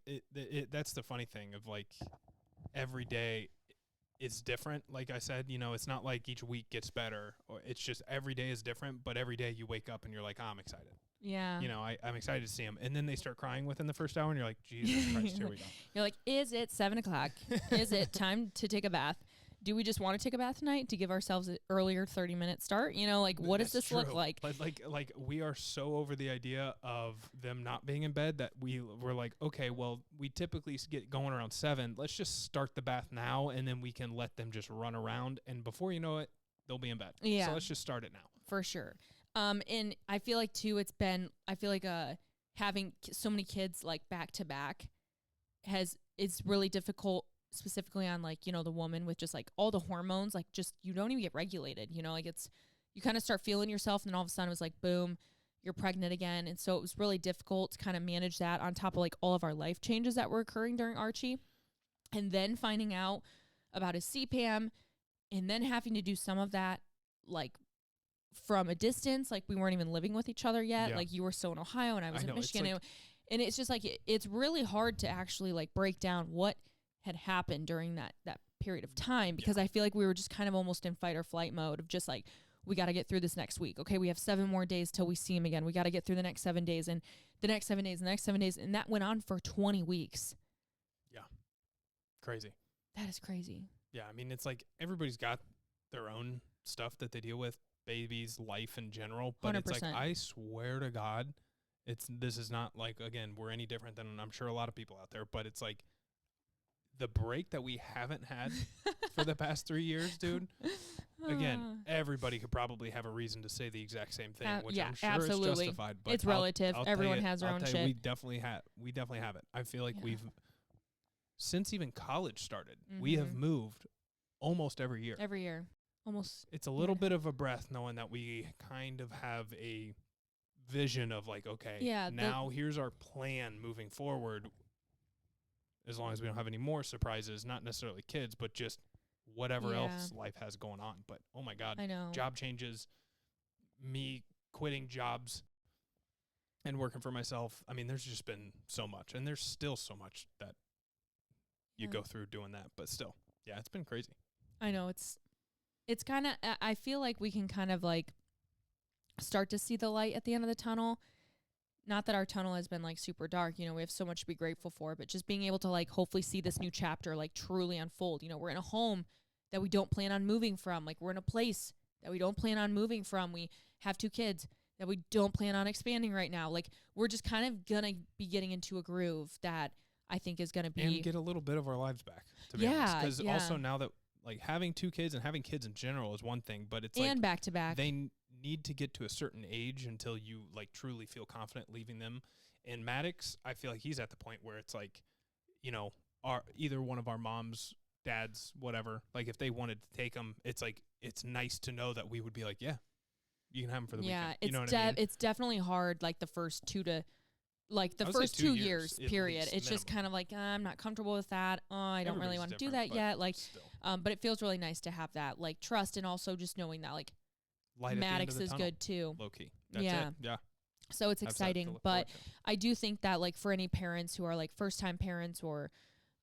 that's the funny thing of like every day it's different. Like I said, you know, it's not like each week gets better, or it's just every day is different, but every day you wake up and you're like, oh, I'm excited. Yeah. You know, I'm excited to see them. And then they start crying within the first hour and you're like, Jesus Christ, here we go. You're like, is it 7 o'clock? Is it time to take a bath? Do we just want to take a bath tonight to give ourselves an earlier 30-minute start? You know, like, what does this look like? But like we are so over the idea of them not being in bed that we're like, okay, well, we typically get going around 7. Let's just start the bath now, and then we can let them just run around. And before you know it, they'll be in bed. Yeah. So let's just start it now. For sure. And I feel like, too, having so many kids, like, back to back it's really difficult, specifically on like, you know, the woman with just like all the hormones, like just, you don't even get regulated, you know, like you kind of start feeling yourself, and then all of a sudden it was like, boom, you're pregnant again. And so it was really difficult to kind of manage that on top of like all of our life changes that were occurring during Archie. And then finding out about his CPAM, and then having to do some of that like from a distance, like we weren't even living with each other yet. Yeah. Like you were still in Ohio and I was in Michigan. And it's just like, it's really hard to actually like break down what had happened during that period of time, because I feel like we were just kind of almost in fight or flight mode of just like, we got to get through this next week. Okay, we have 7 more days till we see him again. We got to get through the next 7 days, and the next 7 days, and the next 7 days. And that went on for 20 weeks. Yeah. Crazy. That is crazy. Yeah, I mean, it's like everybody's got their own stuff that they deal with, babies, life in general. But 100%. It's like, I swear to God, this is not like, again, we're any different than I'm sure a lot of people out there, but it's like the break that we haven't had for the past 3 years, dude. Again, everybody could probably have a reason to say the exact same thing, which I'm sure absolutely. is justified. But it's relative. Everyone has their own shit. We definitely have it. I feel like we've, since even college started, we have moved almost every year. Every year. Almost. It's a little bit of a breath knowing that we kind of have a vision of like, okay, now here's our plan moving forward. As long as we don't have any more surprises, not necessarily kids, but just whatever else life has going on. But oh my God, I know. Job changes, me quitting jobs and working for myself. I mean, there's just been so much, and there's still so much that you go through doing that. But still, it's been crazy. I know it's kind of, I feel like we can kind of like start to see the light at the end of the tunnel. Not that our tunnel has been like super dark, you know, we have so much to be grateful for, but just being able to like hopefully see this new chapter like truly unfold. You know, we're in a home that we don't plan on moving from. Like we're in a place that we don't plan on moving from. We have 2 kids that we don't plan on expanding right now. Like we're just kind of gonna be getting into a groove that I think is gonna be, and get a little bit of our lives back, to be honest. Because also now that like having 2 kids and having kids in general is one thing, but it's and back to back. They need to get to a certain age until you like truly feel confident leaving them. And Maddox, I feel like he's at the point where it's like, you know, either one of our moms, dads, whatever, like if they wanted to take them, it's like, it's nice to know that we would be like, yeah, you can have them for the weekend. You know what I mean? It's definitely hard, like the first 2 to, like the first 2 years period. It's minimum. Just kind of like, I'm not comfortable with that. I don't really want to do that yet. Like, but it feels really nice to have that like trust, and also just knowing that like Maddox is good too. Low key. That's it. Yeah. So it's exciting, but I do think that like for any parents who are like first time parents or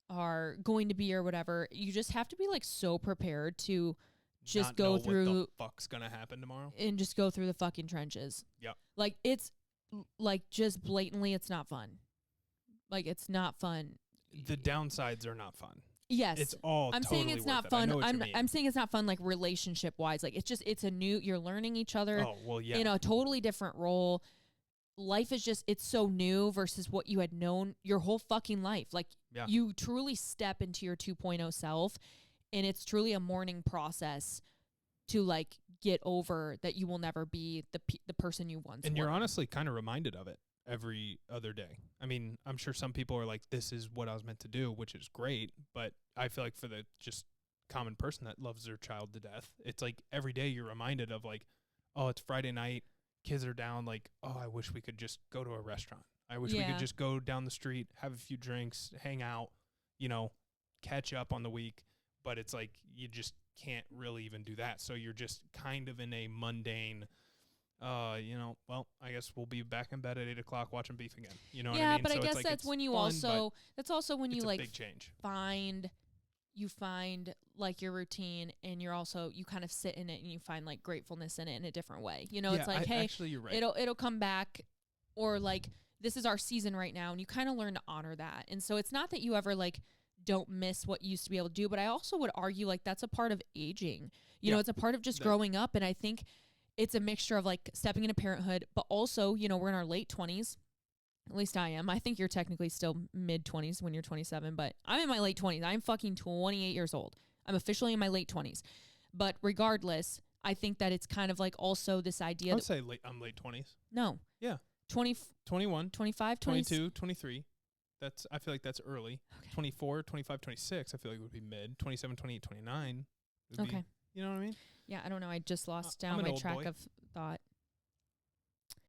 are going to be or whatever, you just have to be like so prepared to just not go know through what the fuck's gonna happen tomorrow and just go through the fucking trenches. Yep. Like it's like just blatantly, it's not fun. Like it's not fun. The downsides are not fun. Yes. It's all I'm totally saying it's not fun. I'm saying it's not fun like relationship wise. Like it's a new, you're learning each other. Oh, well, yeah. In a totally different role. Life is just, it's so new versus what you had known your whole fucking life. Like you truly step into your 2.0 self, and it's truly a mourning process to like get over that you will never be the person you once were. And you're honestly kind of reminded of it. every other day. I mean, I'm sure some people are like, this is what I was meant to do, which is great. But I feel like for the just common person that loves their child to death, it's like every day you're reminded of like, oh, it's Friday night, kids are down, like, oh, I wish we could just go to a restaurant. I wish we could just go down the street, have a few drinks, hang out, you know, catch up on the week. But it's like you just can't really even do that. So you're just kind of in a mundane, you know, well, I guess we'll be back in bed at 8 o'clock watching beef again. You know what I mean? Yeah, but so I guess like that's when you that's also when you like big change. find like your routine, and you kind of sit in it and you find like gratefulness in it in a different way. You know, it's like, hey, actually, you're right. It'll come back, or like this is our season right now, and you kind of learn to honor that. And so it's not that you ever like don't miss what you used to be able to do, but I also would argue like that's a part of aging. You know, it's a part of just growing up, and I think it's a mixture of like stepping into parenthood, but also, you know, we're in our late 20s. At least I am. I think you're technically still mid 20s when you're 27, but I'm in my late 20s. I'm fucking 28 years old. I'm officially in my late 20s. But regardless, I think that it's kind of like also this idea. I would say I'm late 20s. No. Yeah. 21, 25, 22, 23. I feel like that's early. Okay. 24, 25, 26, I feel like would be mid. 27, 28, 29. Okay. You know what I mean? Yeah, I don't know. I just lost down my track of thought.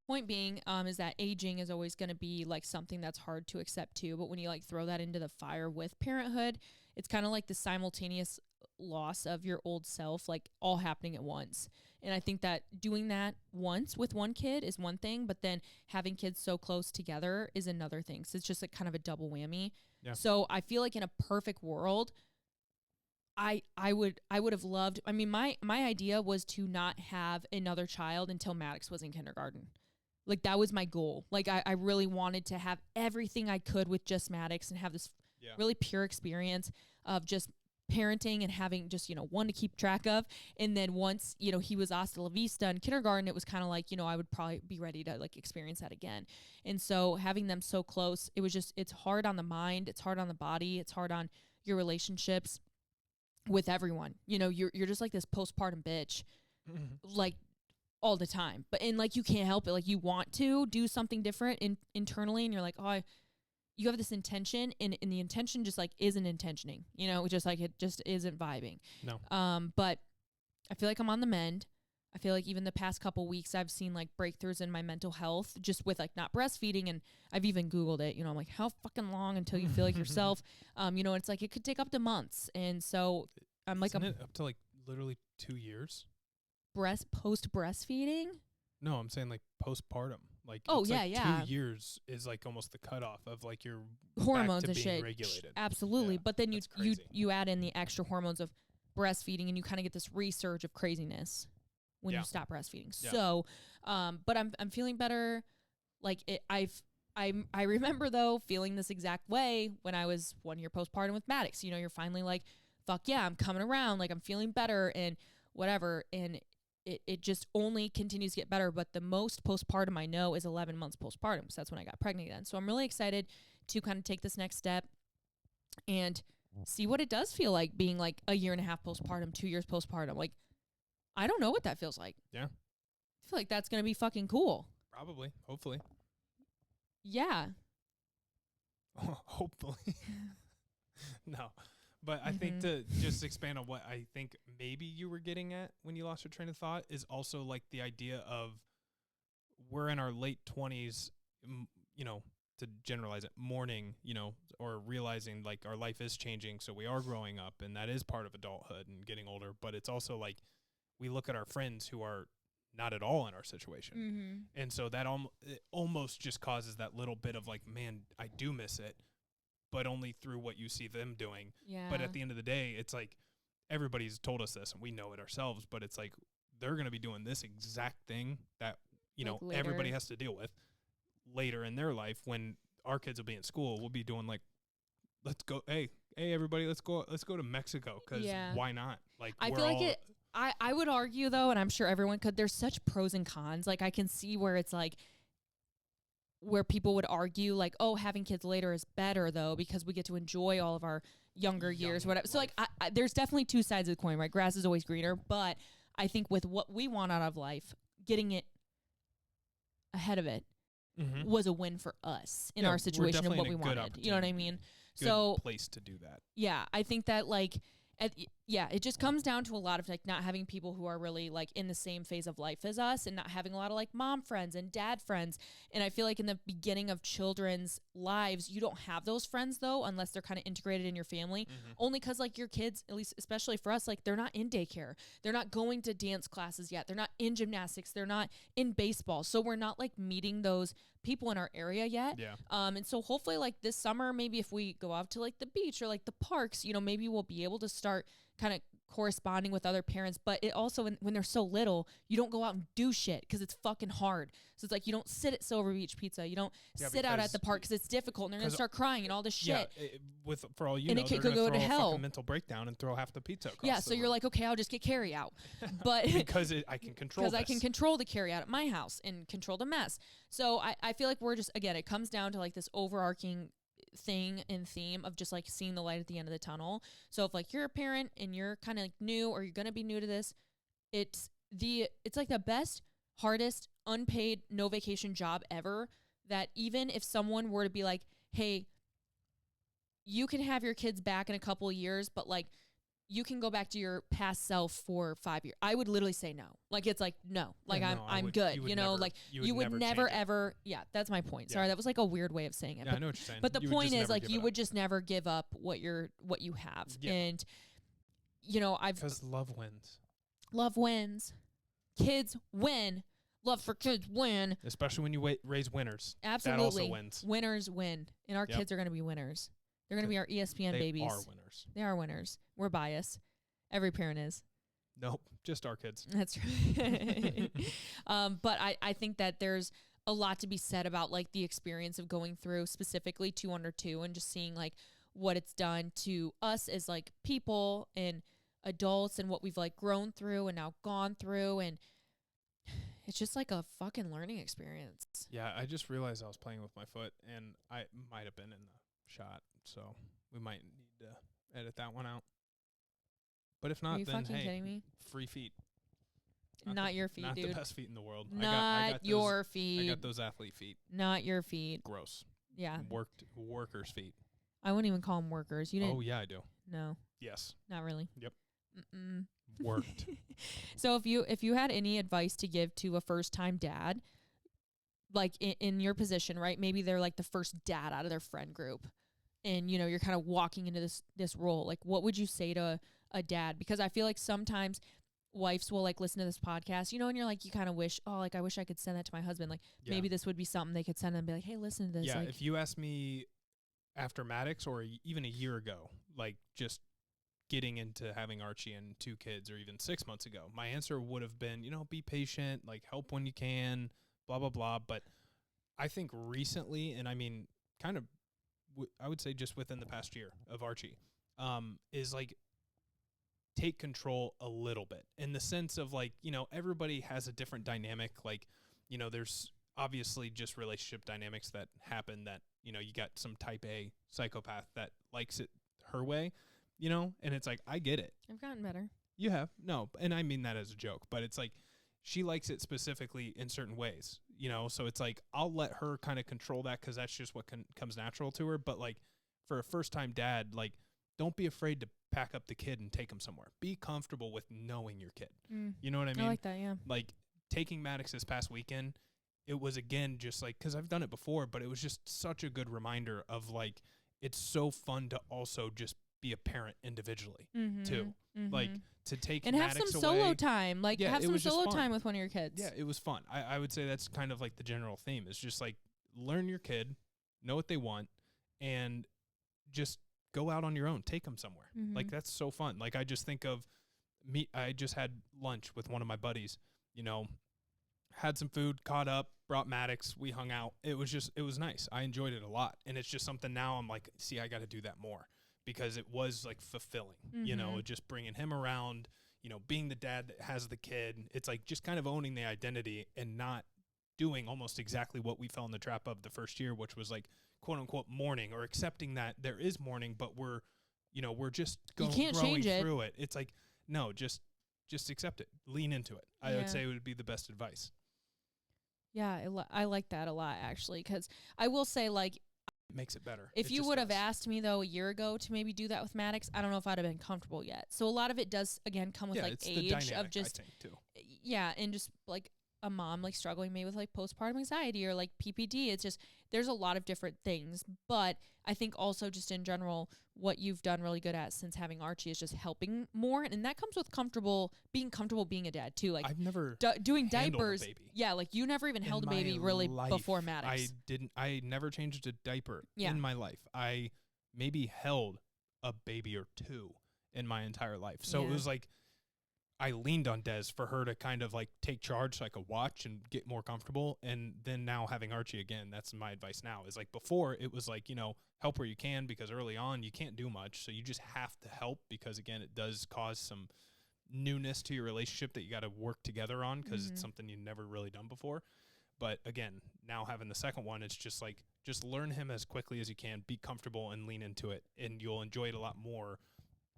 Point being is that aging is always going to be like something that's hard to accept too. But when you like throw that into the fire with parenthood, it's kind of like the simultaneous loss of your old self, like all happening at once. And I think that doing that once with one kid is one thing, but then having kids so close together is another thing. So it's just like kind of a double whammy. Yeah. So I feel like in a perfect world, I would have loved, I mean, my idea was to not have another child until Maddox was in kindergarten. Like that was my goal. Like I really wanted to have everything I could with just Maddox and have this really pure experience of just parenting and having just, you know, one to keep track of. And then once, you know, he was hasta la vista in kindergarten, it was kind of like, you know, I would probably be ready to like experience that again. And so having them so close, it was just, it's hard on the mind, it's hard on the body, it's hard on your relationships with everyone. You know, you're just like this postpartum bitch, like all the time. But and like you can't help it. Like you want to do something different internally, and you're like, oh, you have this intention, and the intention just like isn't intentioning. You know, just like it just isn't vibing. No. But I feel like I'm on the mend. I feel like even the past couple weeks I've seen like breakthroughs in my mental health just with like not breastfeeding, and I've even Googled it, you know, I'm like, how fucking long until you feel like yourself? You know, it's like it could take up to months. And so I'm like, Isn't it up to like literally 2 years? Post breastfeeding? No, I'm saying like postpartum. Like, oh, yeah, like yeah. 2 years is like almost the cutoff of like your hormones and shit. Regulated. Absolutely. Yeah, but then you add in the extra hormones of breastfeeding, and you kind of get this resurge of craziness when you stop breastfeeding. Yeah. So, but I'm feeling better. Like I remember though feeling this exact way when I was 1 year postpartum with Maddox. You know, you're finally like, fuck yeah, I'm coming around. Like I'm feeling better and whatever. And it just only continues to get better. But the most postpartum I know is 11 months postpartum. So that's when I got pregnant again. So I'm really excited to kind of take this next step and see what it does feel like being like a year and a half postpartum, 2 years postpartum. Like, I don't know what that feels like. Yeah. I feel like that's going to be fucking cool. Probably. Hopefully. Yeah. Hopefully. No. But I think to just expand on what I think maybe you were getting at when you lost your train of thought is also like the idea of we're in our late 20s, you know, to generalize it, mourning, you know, or realizing like our life is changing. So we are growing up, and that is part of adulthood and getting older. But it's also like we look at our friends who are not at all in our situation. Mm-hmm. And so that it almost just causes that little bit of like, man, I do miss it, but only through what you see them doing. Yeah. But at the end of the day, it's like everybody's told us this and we know it ourselves, but it's like they're going to be doing this exact thing that, you know, later. Everybody has to deal with later in their life when our kids will be in school. We'll be doing like, let's go. Hey, everybody, let's go to Mexico. Cause why not? Like, I feel like I would argue though, and I'm sure everyone could, there's such pros and cons. Like I can see where it's like, where people would argue like, oh, having kids later is better though, because we get to enjoy all of our younger years, whatever. So like, there's definitely two sides of the coin, right? Grass is always greener, but I think with what we want out of life, getting it ahead of it was a win for us in our situation and what we wanted. You know what I mean? Good place to do that. Yeah, I think that like, it just comes down to a lot of like not having people who are really like in the same phase of life as us, and not having a lot of like mom friends and dad friends. And I feel like in the beginning of children's lives, you don't have those friends though, unless they're kind of integrated in your family. Only because like your kids, at least especially for us, like they're not in daycare, they're not going to dance classes yet, they're not in gymnastics, they're not in baseball, so we're not like meeting those people in our area yet. And so hopefully like this summer, maybe if we go out to like the beach or like the parks, you know, maybe we'll be able to start kind of corresponding with other parents. But it also, when they're so little, you don't go out and do shit because it's fucking hard. So it's like you don't sit at Silver Beach Pizza, you don't sit out at the park because it's difficult, and they're gonna start crying and all this shit. For all you and know, it could they're go gonna to throw hell. A fucking mental breakdown and throw half the pizza across so you're like, okay, I'll just get carry out, but because I can control. Because I can control the carry out at my house and control the mess. So I feel like we're just, again, it comes down to like this overarching thing and theme of just like seeing the light at the end of the tunnel. So if like you're a parent and you're kind of like new, or you're gonna be new to this, it's like the best, hardest, unpaid, no vacation job ever. That even if someone were to be like, hey, you can have your kids back in a couple of years, but like you can go back to your past self for 5 years, I would literally say no. Like, it's like, no, like I'm good. You know, like you would never ever. Yeah, that's my point. Sorry, that was like a weird way of saying it. Yeah, but, I know what you're saying. But the point is like, you would just never give up what you have. Yeah. And, you know, because love wins. Love wins. Kids win. Love for kids win. Especially when you raise winners. Absolutely. That also wins. Winners win. And our kids are going to be winners. They're going to be our ESPN babies. They are winners. They are winners. We're biased. Every parent is. Nope, just our kids. That's right. But I think that there's a lot to be said about like the experience of going through specifically 2 under 2 and just seeing like what it's done to us as like people and adults, and what we've like grown through and now gone through, and it's just like a fucking learning experience. Yeah, I just realized I was playing with my foot, and I might have been in the shot, so we might need to edit that one out. But if not, then hey, kidding me? Free feet. Not your feet, not dude. Not the best feet in the world. Not I got your feet. I got those athlete feet. Not your feet. Gross. Yeah. Workers' feet. I wouldn't even call them workers. You didn't. Oh yeah, I do. No. Yes. Not really. Yep. Mm-mm. Worked. So if you had any advice to give to a first-time dad, like in your position, right? Maybe they're like the first dad out of their friend group, and you know you're kind of walking into this role. Like, what would you say to a dad? Because I feel like sometimes wives will like listen to this podcast, you know, and you're like, you kind of wish, oh, like I wish I could send that to my husband. Like maybe this would be something they could send and be like, hey, listen to this. Yeah. Like, if you asked me after Maddox or even a year ago, like just getting into having Archie and 2 kids, or even 6 months ago, my answer would have been, you know, be patient, like help when you can, blah, blah, blah. But I think recently, and I mean, kind of, I would say just within the past year of Archie, is like take control a little bit, in the sense of like, you know, everybody has a different dynamic. Like, you know, there's obviously just relationship dynamics that happen that, you know, you got some type A psychopath that likes it her way, you know, and it's like, I get it. I've gotten better. You have. No, and I mean that as a joke, but it's like she likes it specifically in certain ways, you know, so it's like I'll let her kind of control that because that's just what comes natural to her. But like for a first-time dad, like don't be afraid to pack up the kid and take him somewhere. Be comfortable with knowing your kid. You know what I mean? I like that, yeah. Like taking Maddox this past weekend, it was again just like, because I've done it before, but it was just such a good reminder of like it's so fun to also just be a parent individually too. Like to take and Maddox have some away, solo time. Like have some solo time with one of your kids. Yeah, it was fun. I would say that's kind of like the general theme. It's just like learn your kid, know what they want, and just go out on your own. Take them somewhere. Like that's so fun. Like I just think of me. I just had lunch with one of my buddies. You know, had some food, caught up, brought Maddox. We hung out. It was nice. I enjoyed it a lot. And it's just something now I'm like, see, I got to do that more, because it was like fulfilling, you know, just bringing him around, you know, being the dad that has the kid. It's like just kind of owning the identity and not doing almost exactly what we fell in the trap of the first year, which was like quote unquote mourning, or accepting that there is mourning, but we're just growing through it. It's like, no, just accept it. Lean into it. I would say it would be the best advice. Yeah, I like that a lot, actually, because I will say, like, it makes it better. If you would have asked me, though, a year ago to maybe do that with Maddox, I don't know if I'd have been comfortable yet. So a lot of it does, again, come with, like, it's age the dynamic, of just, I think, too. Yeah, and just, like, a mom, like, struggling maybe with, like, postpartum anxiety or, like, PPD. It's just, there's a lot of different things. But I think also just in general, what you've done really good at since having Archie is just helping more. And that comes with being comfortable being a dad, too. Like, I've never doing diapers. A baby. Yeah, like, you never even held a baby really before Maddox. I never changed a diaper Yeah. in my life. I maybe held a baby or two in my entire life. So it was like, I leaned on Des for her to kind of like take charge so I could watch and get more comfortable. And then now having Archie again, that's my advice now, is like before it was like, help where you can, because early on you can't do much. So you just have to help, because again, it does cause some newness to your relationship that you got to work together on, because it's something you've never really done before. But again, now having the second one, it's just like, just learn him as quickly as you can, be comfortable and lean into it, and you'll enjoy it a lot more.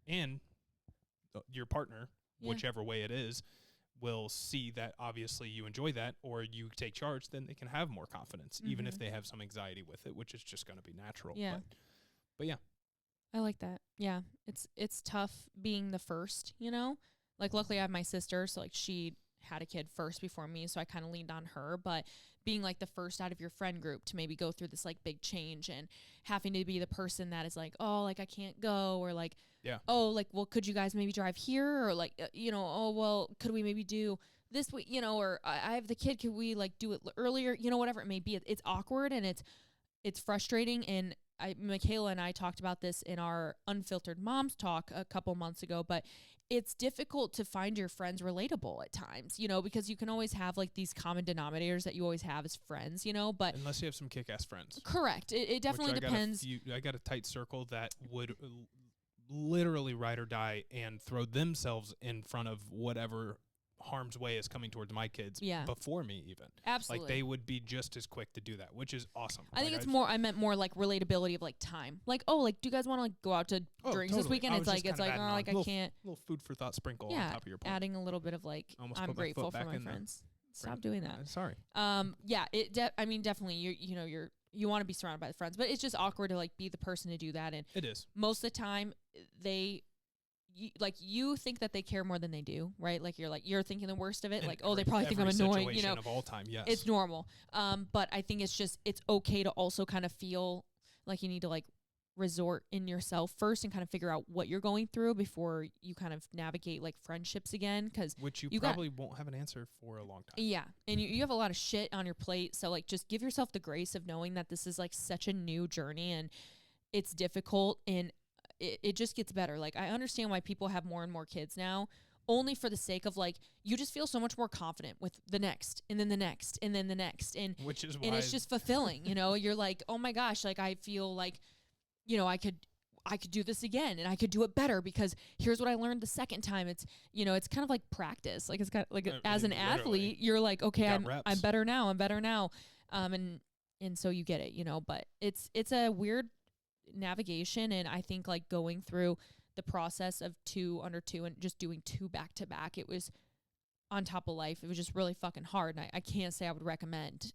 And your partner, whichever way it is, will see that obviously you enjoy that, or you take charge, then they can have more confidence, even if they have some anxiety with it, which is just going to be natural. Yeah. But yeah. I like that. Yeah. It's tough being the first, Like, luckily I have my sister, so, like, she had a kid first before me, so I kind of leaned on her. But being, like, the first out of your friend group to maybe go through this, like, big change, and having to be the person that is like, oh, like, I can't go, or like, oh, like, well, could you guys maybe drive here, or like, oh, well, could we maybe do this week, or I have the kid, could we like do it earlier, whatever it may be. It's awkward, and it's frustrating. And Michaela and I talked about this in our Unfiltered Moms Talk a couple months ago, but it's difficult to find your friends relatable at times, because you can always have like these common denominators that you always have as friends, but unless you have some kick-ass friends. Correct. It definitely depends. I got a tight circle that would literally ride or die and throw themselves in front of whatever harm's way is coming towards my kids before me even. Absolutely. Like, they would be just as quick to do that, which is awesome. I think I meant more like relatability of like time. Like, oh, like, do you guys want to like go out to drinks this weekend? It's like, oh, like, I can't. Little food for thought sprinkle on top of your point. Adding a little bit of like, I'm grateful for my friends. Stop doing that. Sorry. Yeah, definitely you want to be surrounded by the friends, but it's just awkward to like be the person to do that. And it is. Most of the time you think that they care more than they do, right? Like, you're thinking the worst of it. In like, oh, they probably think I'm annoying, of all time, yes. It's normal. But I think it's okay to also kind of feel like you need to like resort in yourself first and kind of figure out what you're going through before you kind of navigate like friendships again. Which you probably won't have an answer for a long time. Yeah. And you have a lot of shit on your plate. So like, just give yourself the grace of knowing that this is like such a new journey and it's difficult, and it just gets better. Like, I understand why people have more and more kids now, only for the sake of like, you just feel so much more confident with the next and then the next and then the next. And which is why, and it's just fulfilling, you're like, oh my gosh, like, I feel like, I could do this again, and I could do it better because here's what I learned the second time. It's, it's kind of like practice. Like, it's got like, as an athlete, you're like, okay, I'm better now. And so you get it, but it's a weird navigation. And I think like going through the process of 2 under 2 and just doing 2 back to back, it was on top of life. It was just really fucking hard. And I can't say I would recommend,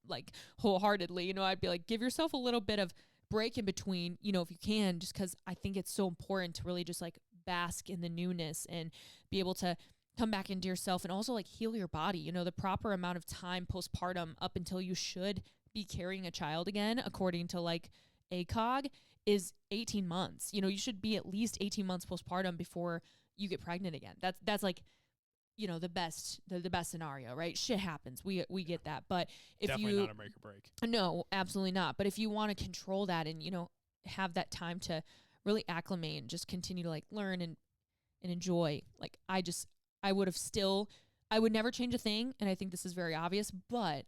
like, wholeheartedly, I'd be like, give yourself a little bit of break in between, if you can, just because I think it's so important to really just like bask in the newness and be able to come back into yourself and also like heal your body. The proper amount of time postpartum up until you should be carrying a child again, according to like ACOG, is 18 months. You should be at least 18 months postpartum before you get pregnant again. That's like, the best scenario, right? Shit happens. We get that. But if definitely not a make or break. No, absolutely not. But if you want to control that and, have that time to really acclimate and just continue to like learn and enjoy, like, I would never change a thing. And I think this is very obvious, but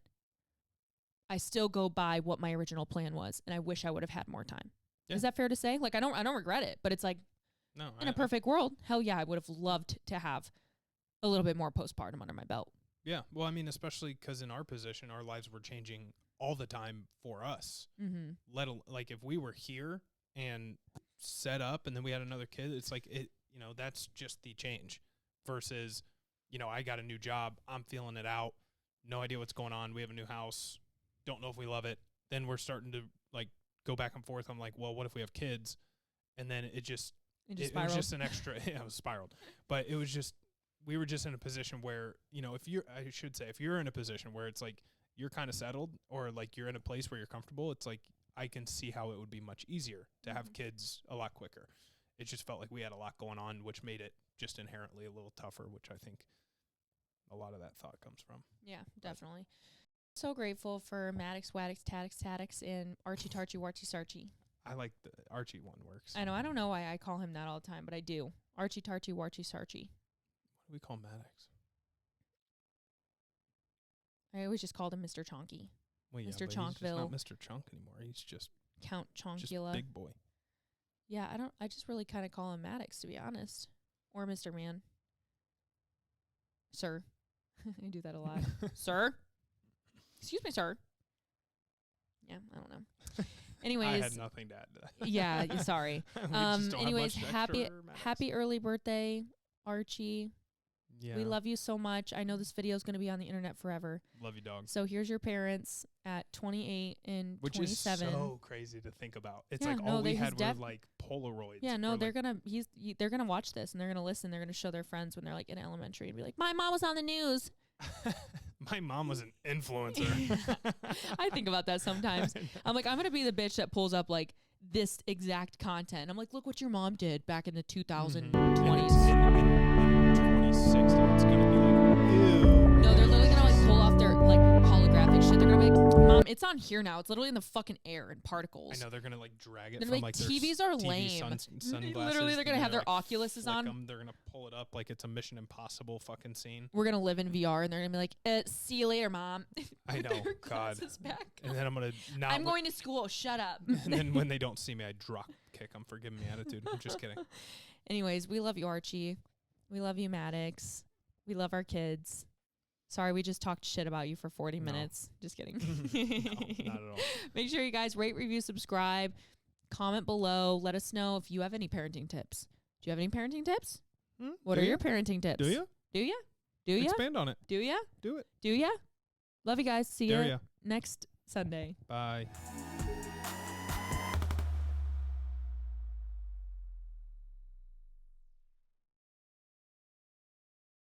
I still go by what my original plan was. And I wish I would have had more time. Yeah. Is that fair to say? Like, I don't regret it, but it's like, no, in a perfect world, hell yeah, I would have loved to have a little bit more postpartum under my belt. Yeah. Well, I mean, especially because in our position, our lives were changing all the time for us. Mm-hmm. Like, if we were here and set up and then we had another kid, it's like, that's just the change versus, I got a new job. I'm feeling it out. no idea what's going on. We have a new house. Don't know if we love it. Then we're starting to like go back and forth. I'm like, well, what if we have kids? And then it was just an extra, it was spiraled. But it was just, we were just in a position where, you know, if you're in a position where it's like, you're kind of settled or like you're in a place where you're comfortable, it's like, I can see how it would be much easier to have kids a lot quicker. It just felt like we had a lot going on, which made it just inherently a little tougher, which I think a lot of that thought comes from. Yeah, definitely. So grateful for Maddox, Waddix, Taddix, Taddix, and Archie, Tarchie, Warchie, Sarchie. I like the Archie one works. I know. I don't know why I call him that all the time, but I do. Archie, Tarchie, Warchie, Sarchie. What do we call Maddox? I always just called him Mr. Chonky. Well, yeah, Mr. but Chonkville. he's just not Mr. Chunk anymore. He's just Count Chonkula. Just big boy. Yeah, I just really kind of call him Maddox, to be honest. Or Mr. Man. Sir. I do that a lot. Sir? Excuse me, sir. Yeah, I don't know. Anyways. I had nothing to add to that. Yeah, sorry. Anyways, happy early birthday, Archie. Yeah. We love you so much. I know this video is going to be on the internet forever. Love you, dog. So here's your parents at 28 and 27. Which is so crazy to think about. It's like all we had were like Polaroids. Yeah, no, they're gonna watch this and they're gonna listen. They're gonna show their friends when they're like in elementary and be like, "My mom was on the news." My mom was an influencer. I think about that sometimes. I'm like, I'm gonna be the bitch that pulls up like this exact content. I'm like, look what your mom did back in the 2020s. In 2060, it's gonna be like, ew. No, they're literally gonna like pull off their like holographic shit. They're gonna be like, Mom, it's on here now. It's literally in the fucking air and particles. I know they're gonna like drag it they're from like their TVs are lame. Sunglasses. Literally, they're gonna have their like Oculuses on. They're gonna pull it up like it's a Mission Impossible fucking scene. We're gonna live in VR, and they're gonna be like, "See you later, Mom." I know, God. Back. And then I'm gonna not. I'm going to school. Shut up. And then when they don't see me, I drop kick them for giving me attitude. I'm just kidding. Anyways, we love you, Archie. We love you, Maddox. We love our kids. Sorry, we just talked shit about you for 40 minutes. Just kidding. No, not at all. Make sure you guys rate, review, subscribe, comment below. Let us know if you have any parenting tips. Do you have any parenting tips? What are your parenting tips? Do you? Do you? Do you? Expand on it. Do you? Do it. Do you? Love you guys. See you next Sunday. Bye.